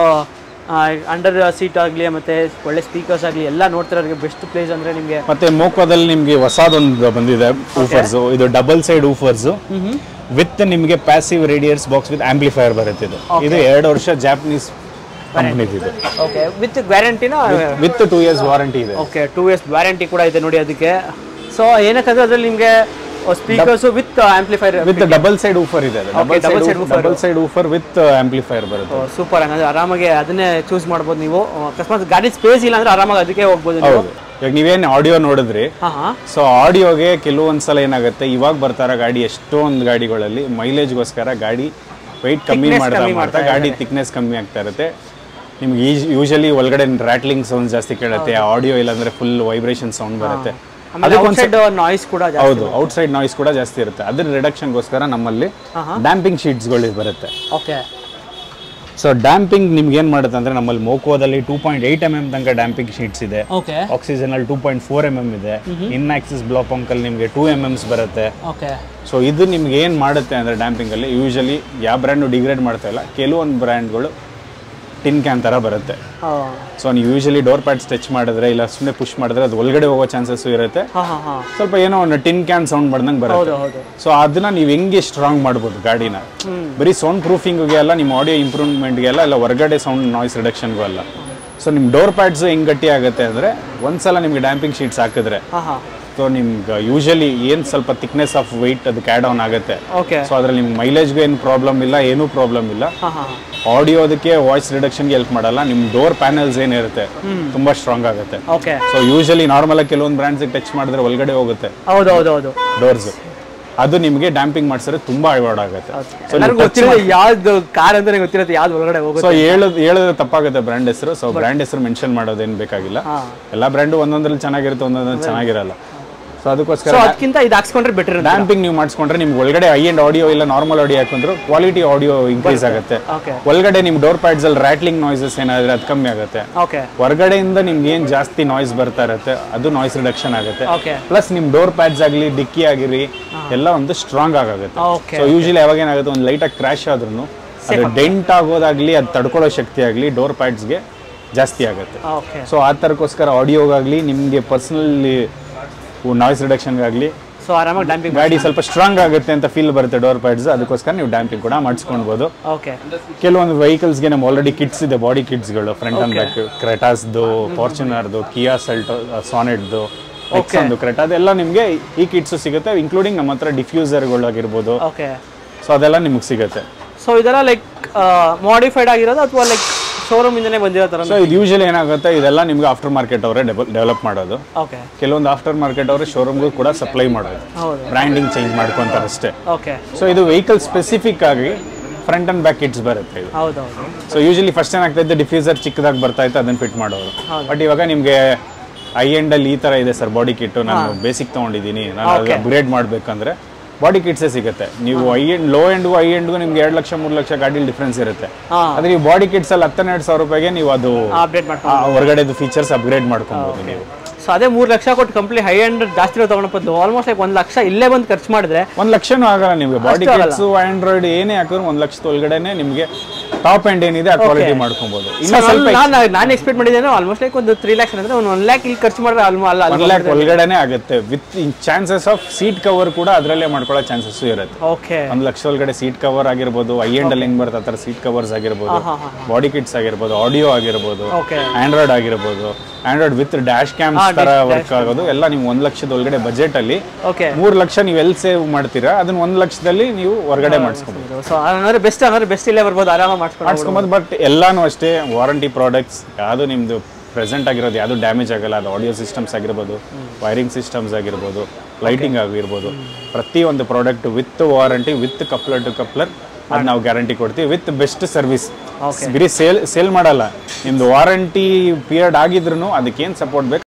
A: ಅಂಡರ್ ಸೀಟ್ ಆಗಲಿ ಮತ್ತೆ ಒಳ್ಳೆ ಸ್ಪೀಕರ್ಸ್ ಆಗಲಿ ಎಲ್ಲ ನೋಡ್ತಿರೋರಿಗೆ ಬೆಸ್ಟ್ ಪ್ಲೇಸ್ ಅಂದ್ರೆ ನಿಮಗೆ.
C: ಮತ್ತೆ ಮೋಕೋದಲ್ಲಿ ನಿಮ್ಗೆ ಹೊಸದೊಂದು ಬಂದಿದೆ ಊಫರ್ಸ್. ಇದು ಡಬಲ್ ಸೈಡ್ ಊಫರ್ಸ್ ವಿತ್ ನಿಮಗೆ ಪ್ಯಾಸಿವ್ ರೇಡಿಯರ್ಸ್ ಬಾಕ್ಸ್ ವಿತ್ ಆಂಪ್ಲಿಫೈರ್ ಬರುತ್ತೆ. ಇದು 2 ವರ್ಷ ಜಾಪನೀಸ್ ಕಂಪನಿದು ಇದೆ.
A: ವಿತ್ ಗ್ಯಾರಂಟಿನ?
C: ವಿತ್ 2 years ವಾರಂಟಿ ಇದೆ.
A: 2 years ವ್ಯಾರಂಟಿ ಕೂಡ ಇದೆ ನೋಡಿ ಅದಕ್ಕೆ. ಸೊ ಏನಕ್ಕಂದ್ರೆ ಅದ್ರಲ್ಲಿ ನಿಮಗೆ speakers with amplifier
C: with double side woofer ಇದೆ. Double side woofer with amplifier ಬರುತ್ತೆ.
A: ಸೂಪರ್. ಹಂಗಂದ್ರೆ ಆರಾಮಾಗಿ ಅದನ್ನೇ ಚೂಸ್ ಮಾಡ್ಬೋದು ನೀವು. ಅಕಸ್ಮಾತ್ ಗಾಡಿ ಸ್ಪೇಸ್ ಇಲ್ಲ ಅಂದ್ರೆ ಆರಾಮಾಗಿ ಅದಕ್ಕೆ ಹೋಗ್ಬೋದು.
C: ಇವಾಗ ನೀವೇನು ಆಡಿಯೋ ನೋಡಿದ್ರಿ, ಸೊ ಆಡಿಯೋಗೆ ಕೆಲವೊಂದ್ಸಲ ಏನಾಗುತ್ತೆ, ಇವಾಗ ಬರ್ತಾರ ಗಾಡಿ ಎಷ್ಟೊಂದು ಗಾಡಿಗಳಲ್ಲಿ ಮೈಲೇಜ್ಗೋಸ್ಕರ ಗಾಡಿ ವೆಯ್ಟ್ ಕಮ್ಮಿ ಮಾಡ್ತಾ ಗಾಡಿ ಥಿಕ್ನೆಸ್ ಕಮ್ಮಿ ಆಗ್ತಾ ಇರುತ್ತೆ. ನಿಮ್ಗೆ ಯೂಶಲಿ ಒಳಗಡೆ ರಾಟ್ಲಿಂಗ್ ಸೌಂಡ್ ಜಾಸ್ತಿ ಕೇಳುತ್ತೆ, ಆಡಿಯೋ ಇಲ್ಲಾಂದ್ರೆ ಫುಲ್ ವೈಬ್ರೇಷನ್ ಸೌಂಡ್ ಬರುತ್ತೆ.
A: ನಾಯ್ಸ್ ಕೂಡ
C: ಹೌದು, ಔಟ್ಸೈಡ್ ನಾಯ್ಸ್ ಕೂಡ ಜಾಸ್ತಿ ಇರುತ್ತೆ. ಅದ್ರ ರಿಡಕ್ಷನ್ಗೋಸ್ಕರ ನಮ್ಮಲ್ಲಿ ಡ್ಯಾಂಪಿಂಗ್ ಶೀಟ್ಸ್ಗಳು ಬರುತ್ತೆ. ಸೊ ಡ್ಯಾಂಪಿಂಗ್ ನಿಮ್ಗೆ ಏನ್ ಮಾಡುತ್ತೆ ಅಂದ್ರೆ, ನಮ್ಮಲ್ಲಿ ಮೋಕೋದಲ್ಲಿ 2.8 mm ತನಕ ಡ್ಯಾಂಪಿಂಗ್ ಶೀಟ್ಸ್ ಇದೆ. ಆಕ್ಸಿಜನ್ ಅಲ್ಲಿ 2.4 mm ಇದೆ. ಇನ್ ಆಕ್ಸಿಸ್ ಬ್ಲಾಪಂಕ್ ಅಲ್ಲಿ ನಿಮ್ಗೆ 2 mm ಬರುತ್ತೆ. ಸೊ ಇದು ನಿಮ್ಗೆ ಏನ್ ಮಾಡುತ್ತೆ ಅಂದ್ರೆ, ಡ್ಯಾಂಪಿಂಗ್ ಅಲ್ಲಿ ಯೂಶಲಿ ಯಾವ ಬ್ರ್ಯಾಂಡ್ ಡಿಗ್ರೇಡ್ ಮಾಡ್ತಾ ಇಲ್ಲ, ಕೆಲವೊಂದು ಬ್ರ್ಯಾಂಡ್ಗಳು ಟಿನ್ ಕ್ಯಾನ್ ತರ ಬರುತ್ತೆ. ಸೊ ನೀವು ಯೂಶಲಿ ಡೋರ್ ಪ್ಯಾಡ್ಸ್ ಟಚ್ ಮಾಡಿದ್ರೆ ಇಲ್ಲ ಸುಮ್ಮನೆ ಪುಷ್ ಮಾಡಿದ್ರೆ ಅದು ಒಳಗಡೆ ಹೋಗೋ ಚಾನ್ಸಸ್ ಇರುತ್ತೆ. ಸ್ವಲ್ಪ ಏನೋ ಒಂದು ಟಿನ್ ಕ್ಯಾನ್ ಸೌಂಡ್ ಮಾಡ್ದಂಗೆ ಬರುತ್ತೆ. ಸೊ ಅದನ್ನ ನೀವು ಹೆಂಗೆ ಸ್ಟ್ರಾಂಗ್ ಮಾಡ್ಬೋದು ಗಾಡಿನ, ಬರೀ ಸೌಂಡ್ ಪ್ರೂಫಿಂಗ್ಗೆ ಅಲ್ಲ, ನಿಮ್ಮ ಆಡಿಯೋ ಇಂಪ್ರೂವ್ಮೆಂಟ್ಗೆ ಅಲ್ಲ, ಇಲ್ಲ ಹೊರಗಡೆ ಸೌಂಡ್ ನಾಯ್ಸ್ ರಿಡಕ್ಷನ್ಗೂ ಅಲ್ಲ. ಸೊ ನಿಮ್ಮ ಡೋರ್ ಪ್ಯಾಡ್ಸ್ ಹೆಂಗ್ ಗಟ್ಟಿ ಆಗುತ್ತೆ ಅಂದ್ರೆ, ಒಂದ್ಸಲ ನಿಮ್ಗೆ ಡ್ಯಾಂಪಿಂಗ್ ಶೀಟ್ಸ್ ಹಾಕಿದ್ರೆ ಸೊ ನಿಮ್ಗೆ ಯೂಶಲಿ ಏನು ಸ್ವಲ್ಪ ಥಿಕ್ನೆಸ್ ಆಫ್ ವೆಯ್ಟ್ ಅದಕ್ಕೆ ಆ್ಯಡ್ ಆನ್ ಆಗುತ್ತೆ.
A: ಓಕೆ.
C: ಸೊ ಅದ್ರಲ್ಲಿ ನಿಮ್ಗೆ ಮೈಲೇಜ್ಗೆ ಏನು ಪ್ರಾಬ್ಲಮ್ ಇಲ್ಲ, ಏನೂ ಪ್ರಾಬ್ಲಮ್ ಇಲ್ಲ. ಆಡಿಯೋದಕ್ಕೆ ವಾಯ್ಸ್ ರಿಡಕ್ಷನ್ಗೆ ಹೆಲ್ಪ್ ಮಾಡಲ್ಲ. ನಿಮ್ಮ ಡೋರ್ ಪ್ಯಾನಲ್ಸ್ ಏನಿರುತ್ತೆ ತುಂಬಾ ಸ್ಟ್ರಾಂಗ್ ಆಗುತ್ತೆ.
A: ಓಕೆ.
C: ಸೊ ಯೂಶಲಿ ನಾರ್ಮಲ್ ಆಗಿ ಕೆಲವೊಂದು ಬ್ರ್ಯಾಂಡ್ಸ್ ಟಚ್ ಮಾಡಿದ್ರೆ ಒಳಗಡೆ ಹೋಗುತ್ತೆ
A: ಹೌದು
C: ಡೋರ್ಸ್. ಅದು ನಿಮಗೆ ಡ್ಯಾಂಪಿಂಗ್ ಮಾಡಿಸಿದ್ರೆ ತುಂಬಾ ಅವಾಯ್ಡ್ ಆಗುತ್ತೆ.
A: ಯಾವ್ದು ಕಾರ್ ಅಂತ ಗೊತ್ತಿರುತ್ತೆ, ಯಾವ್ದು ಒಳಗಡೆ ಹೋಗುತ್ತೆ.
C: ಸೊ ಹೇಳಿದ್ರೆ ತಪ್ಪಾಗುತ್ತೆ ಬ್ರ್ಯಾಂಡ್ ಹೆಸರು. ಸೊ ಬ್ರ್ಯಾಂಡ್ ಹೆಸರು ಮೆನ್ಷನ್ ಮಾಡೋದೇನು ಬೇಕಾಗಿಲ್ಲ. ಎಲ್ಲ ಬ್ರ್ಯಾಂಡು ಒಂದೊಂದ್ರಲ್ಲಿ ಚೆನ್ನಾಗಿರುತ್ತೆ, ಒಂದೊಂದ್ರಲ್ಲಿ ಚೆನ್ನಾಗಿರಲ್ಲ. ಸೊ ಅದಕ್ಕೋಸ್ಕರ
A: ಅದಕ್ಕಿಂತ ಇದು ಹಾಕ್ಸ್ಕೊಂಡ್ರೆ ಬೆಟರ್.
C: ಡ್ಯಾಂಪಿಂಗ್ ನೀವು ಮಾಡಿಸ್ಕೊಂಡ್ರೆ ನಿಮ್ಗೆ ಒಳಗಡೆ ಹೈ ಅಂಡ್ ಆಡಿಯೋ ಇಲ್ಲ ನಾರ್ಮಲ್ ಆಡಿಯೋ ಹಾಕೊಂಡ್ರು ಕ್ವಾಲಿಟಿ ಆಡಿಯೋ ಇನ್ಕ್ರೀಸ್ ಆಗುತ್ತೆ. ಒಳಗಡೆ ನಿಮ್ ಡೋರ್ ಪ್ಯಾಡ್ಸ್ ಅಲ್ಲಿ ರ್ಯಾಟ್ಲಿಂಗ್ ನಾಯ್ಸಸ್ ಏನಾದ್ರೆ ಅದು ಕಮ್ಮಿ ಆಗುತ್ತೆ. ಹೊರಗಡೆಯಿಂದ ನಿಮ್ಗೆ ಏನ್ ಜಾಸ್ತಿ ನಾಯ್ಸ್ ಬರ್ತಾ ಇರುತ್ತೆ ಅದು ನಾಯ್ಸ್ ರಿಡಕ್ಷನ್ ಆಗುತ್ತೆ. ಪ್ಲಸ್ ನಿಮ್ ಡೋರ್ ಪ್ಯಾಡ್ಸ್ ಆಗಲಿ ಡಿಕ್ಕಿ ಆಗಿರಿ ಎಲ್ಲ ಒಂದು ಸ್ಟ್ರಾಂಗ್ ಆಗುತ್ತೆ. ಸೊ ಯೂಶಲಿ ಯಾವಾಗ ಏನಾಗುತ್ತೆ, ಒಂದು ಲೈಟ್ ಆಗಿ ಕ್ರಾಶ್ ಆದ್ರೂ ಅದು ಡೆಂಟ್ ಆಗೋದಾಗ್ಲಿ ಅದು ತಡ್ಕೊಳ್ಳೋ ಶಕ್ತಿ ಆಗಲಿ ಡೋರ್ ಪ್ಯಾಡ್ಸ್ಗೆ ಜಾಸ್ತಿ ಆಗುತ್ತೆ. ಸೊ ಆ ತರಕ್ಕೋಸ್ಕರ ಆಡಿಯೋಗಾಗ್ಲಿ ನಿಮ್ಗೆ ಪರ್ಸನಲಿ ನಾಯ್ಸ್ ರಿಡಕ್ಷನ್ಗಾಗಲಿ
A: ಸೊ ಆರಾಮಾಗಿ ಡ್ಯಾಂಪಿಂಗ್
C: ಗಾಡಿ ಸ್ವಲ್ಪ ಸ್ಟ್ರಾಂಗ್ ಆಗುತ್ತೆ ಅಂತ ಫೀಲ್ ಬರುತ್ತೆ ಡೋರ್ ಪ್ಯಾಡ್ಸ್. ಅದಕ್ಕೋಸ್ಕರ ನೀವು ಡ್ಯಾಂಪಿಂಗ್ ಕೂಡ ಮಾಡಿಸ್ಕೊಳ್ಬೋದು.
A: ಓಕೆ.
C: ಕೆಲವೊಂದು ವೆಹಿಕಲ್ಸ್ಗೆ ನಮ್ಮ ಆಲ್ರೆಡಿ ಕಿಟ್ಸ್ ಇದೆ, ಬಾಡಿ ಕಿಟ್ಸ್ಗಳು ಫ್ರಂಟ್ ಅಂಡ್ ಬ್ಯಾಕ್. ಕ್ರೆಟಾಸ್ದು, ಫಾರ್ಚುನರ್ದು, ಕಿಯಾ ಸೆಲ್ಟೋ, ಸಾನೆಟ್ದು, ಎಕ್ಸನ್ದು, ಕ್ರೆಟಾ ಅದೆಲ್ಲ ನಿಮಗೆ ಈ ಕಿಟ್ಸು ಸಿಗುತ್ತೆ. ಇನ್ಕ್ಲೂಡಿಂಗ್ ನಮ್ಮ ಹತ್ರ ಡಿಫ್ಯೂಸರ್ಗಳು ಆಗಿರ್ಬೋದು. ಸೊ ಅದೆಲ್ಲ ನಿಮಗೆ ಸಿಗುತ್ತೆ.
A: ಸೊ ಇದೆಲ್ಲ ಲೈಕ್ ಮಾಡಿಫೈಡ್ ಆಗಿರೋದು ಅಥವಾ ಲೈಕ್ ಶೋರೂಮ್ ಇಂದನೇ ಬಂದಿರೋ ತರ?
C: ಸೊ ಇದು ಯೂಶಲಿ ಏನಾಗುತ್ತೆ, ಇದೆಲ್ಲ ನಿಮ್ಗೆ ಆಫ್ಟರ್ ಮಾರ್ಕೆಟ್ ಅವರೇ ಡೆವಲಪ್ ಮಾಡೋದು. ಕೆಲವೊಂದು ಆಫ್ಟರ್ ಮಾರ್ಕೆಟ್ ಅವರೇ ಶೋರೂಮ್ಗೂ ಕೂಡ ಸಪ್ಲೈ ಮಾಡೋದು, ಬ್ರ್ಯಾಂಡಿಂಗ್ ಚೇಂಜ್ ಮಾಡ್ಕೊಂತಾರೆ ಅಷ್ಟೇ. ಸೊ ಇದು ವೆಹಿಕಲ್ ಸ್ಪೆಸಿಫಿಕ್ ಆಗಿ ಫ್ರಂಟ್ ಅಂಡ್ ಬ್ಯಾಕ್ ಕಿಟ್ಸ್ ಬರುತ್ತೆ ಇದು. ಸೊ ಯೂಶಲಿ ಫಸ್ಟ್ ಏನಾಗ್ತಾ ಇತ್ತು, ಡಿಫ್ಯೂಸರ್ ಚಿಕ್ಕದಾಗಿ ಬರ್ತಾ ಇತ್ತು, ಅದನ್ನ ಫಿಟ್ ಮಾಡೋರು. ಬಟ್ ಇವಾಗ ನಿಮಗೆ ಐ ಎಂಡ್ ಅಲ್ಲಿ ಈ ತರ ಇದೆ ಸರ್ ಬಾಡಿ ಕಿಟ್, ನಾನು ಬೇಸಿಕ್ ತಗೊಂಡಿದ್ದೀನಿ, ನಾನು ಅಪ್ಗ್ರೇಡ್ ಮಾಡ್ಬೇಕಂದ್ರೆ ಬಾಡಿ ಕಿಟ್ಸೇ ಸಿಗುತ್ತೆ. ನೀವು ಲೋ ಎಂಡ್ಗೂ ಐ ಎಂಡ್ಗೂ ನಿಮ್ಗೆ 2 ಲಕ್ಷ 3 ಲಕ್ಷ ಗಾಡಿಲಿ ಡಿಫ್ರೆನ್ಸ್ ಇರುತ್ತೆ. ಆದ್ರೆ ನೀವು ಬಾಡಿ ಕಿಟ್ಸ್ ಅಲ್ಲಿ 12,000 ರೂಪಾಯಿಗೆ ನೀವು ಅದು ಹೊರಗಡೆದು ಫೀಚರ್ಸ್ ಅಪ್ಗ್ರೇಡ್ ಮಾಡ್ಕೊಬಹುದು ನೀವು.
A: ಸೊ ಅದೇ 3 ಲಕ್ಷ ಕೊಟ್ಟು ಕಂಪ್ಲೀಟ್ ಹೈ ಎಂಡ್ ಜಾಸ್ತಿ ತಗೊಂಡು ಆಲ್ಮೋಸ್ಟ್ ಲೈಕ್ 1 ಲಕ್ಷ ಇಲ್ಲೇ ಬಂದು ಖರ್ಚು ಮಾಡಿದ್ರೆ
C: 1 ಲಕ್ಷನೂ ಆಗಲ್ಲ ನಿಮಗೆ. ಬಾಡಿ ಕಿಟ್ಸ್ ಆಂಡ್ರಾಯ್ಡ್ ಏನೇ ಹಾಕಿದ್ರು 1 ಲಕ್ಷದ ಒಳಗಡೆನೆ ನಿಮಗೆ ಟಾಪ್ ಎಂಡ್ ಏನಿದೆ ಆ ಕ್ವಾಲಿಟಿ ಮಾಡ್ಕೊಬಹುದು.
A: ನಾನು ಎಕ್ಸ್ಪೆಕ್ಟ್ ಮಾಡಿದ್ದೇನೆ ಆಲ್ಮೋಸ್ಟ್ ಲೈಕ್ ಒಂದು 3 ಲ್ಯಾಕ್ಸ್ ಅಂದ್ರೆ 1 ಲ್ಯಾಕ್ ಇಲ್ಲಿ ಖರ್ಚು ಮಾಡಿದ್ರೆ
C: 1 ಲ್ಯಾಕ್ ಒಳಗಡೆನೆ ಆಗುತ್ತೆ. With chances of seat cover ಕೂಡ ಅದರಲ್ಲೇ ಮಾಡ್ಕೊಳ್ಳೋ ಚಾನ್ಸಸ್ ಇರುತ್ತೆ. 1 ಲಕ್ಷ ಒಳಗಡೆ ಸೀಟ್ ಕವರ್ ಆಗಿರ್ಬೋದು, ಐ ಎಂಡ್ ಅಲ್ಲಿ ಹೆಂಗ್ ಬರುತ್ತೆ ಆ ತರ ಸೀಟ್ ಕವರ್ಸ್ ಆಗಿರ್ಬೋದು, ಬಾಡಿ ಕಿಟ್ಸ್ ಆಗಿರ್ಬೋದು, ಆಡಿಯೋ ಆಗಿರ್ಬೋದು, ಆಂಡ್ರಾಯ್ಡ್ ಆಗಿರ್ಬೋದು, ಆಂಡ್ರಾಯ್ಡ್ ವಿತ್ ಡ್ಯಾಶ್ ಕ್ಯಾಮ್ಸ್ ತರ ವರ್ಕ್ ಆಗೋದು ಎಲ್ಲ ನೀವು 1 ಲಕ್ಷದ ಒಳಗಡೆ ಬಜೆಟ್ ಅಲ್ಲಿ 3 ಲಕ್ಷ ನೀವು ಎಲ್ಲಿ ಸೇವ್ ಮಾಡ್ತೀರಾ ಅದನ್ನ 1 ಲಕ್ಷದಲ್ಲಿ ನೀವು ಹೊರಗಡೆ ಮಾಡಿಸ್ಕೊಬಹುದು.
A: ಸೊ ಅಂದ್ರೆ ಬೆಸ್ಟ್ ಇಲ್ಲೇ ಬರ್ಬೋದು, ಆರಾಮ
C: ಮಾಡಿಸ್ಕೊಬೋದು. ಬಟ್ ಎಲ್ಲಾನು ಅಷ್ಟೇ ವಾರಂಟಿ ಪ್ರಾಡಕ್ಟ್ಸ್, ಯಾವುದು ನಿಮ್ದು ಪ್ರೆಸೆಂಟ್ ಆಗಿರೋದು ಯಾವುದು ಡ್ಯಾಮೇಜ್ ಆಗಲ್ಲ. ಅದು ಆಡಿಯೋ ಸಿಸ್ಟಮ್ಸ್ ಆಗಿರ್ಬೋದು, ವೈರಿಂಗ್ ಸಿಸ್ಟಮ್ಸ್ ಆಗಿರ್ಬೋದು, ಲೈಟಿಂಗ್ ಆಗಿರ್ಬೋದು, ಪ್ರತಿಯೊಂದು product with warranty, with coupler to coupler ಅದು ನಾವು ಗ್ಯಾರಂಟಿ ಕೊಡ್ತೀವಿ, ವಿತ್ ಬೆಸ್ಟ್ ಸರ್ವಿಸ್. ಬರೀ ಸೇಲ್ ಮಾಡಲ್ಲ, ನಿಮ್ದು ವಾರಂಟಿ ಪೀರಿಯಡ್ ಆಗಿದ್ರು ಅದಕ್ಕೇನು ಸಪೋರ್ಟ್ ಬೇಕು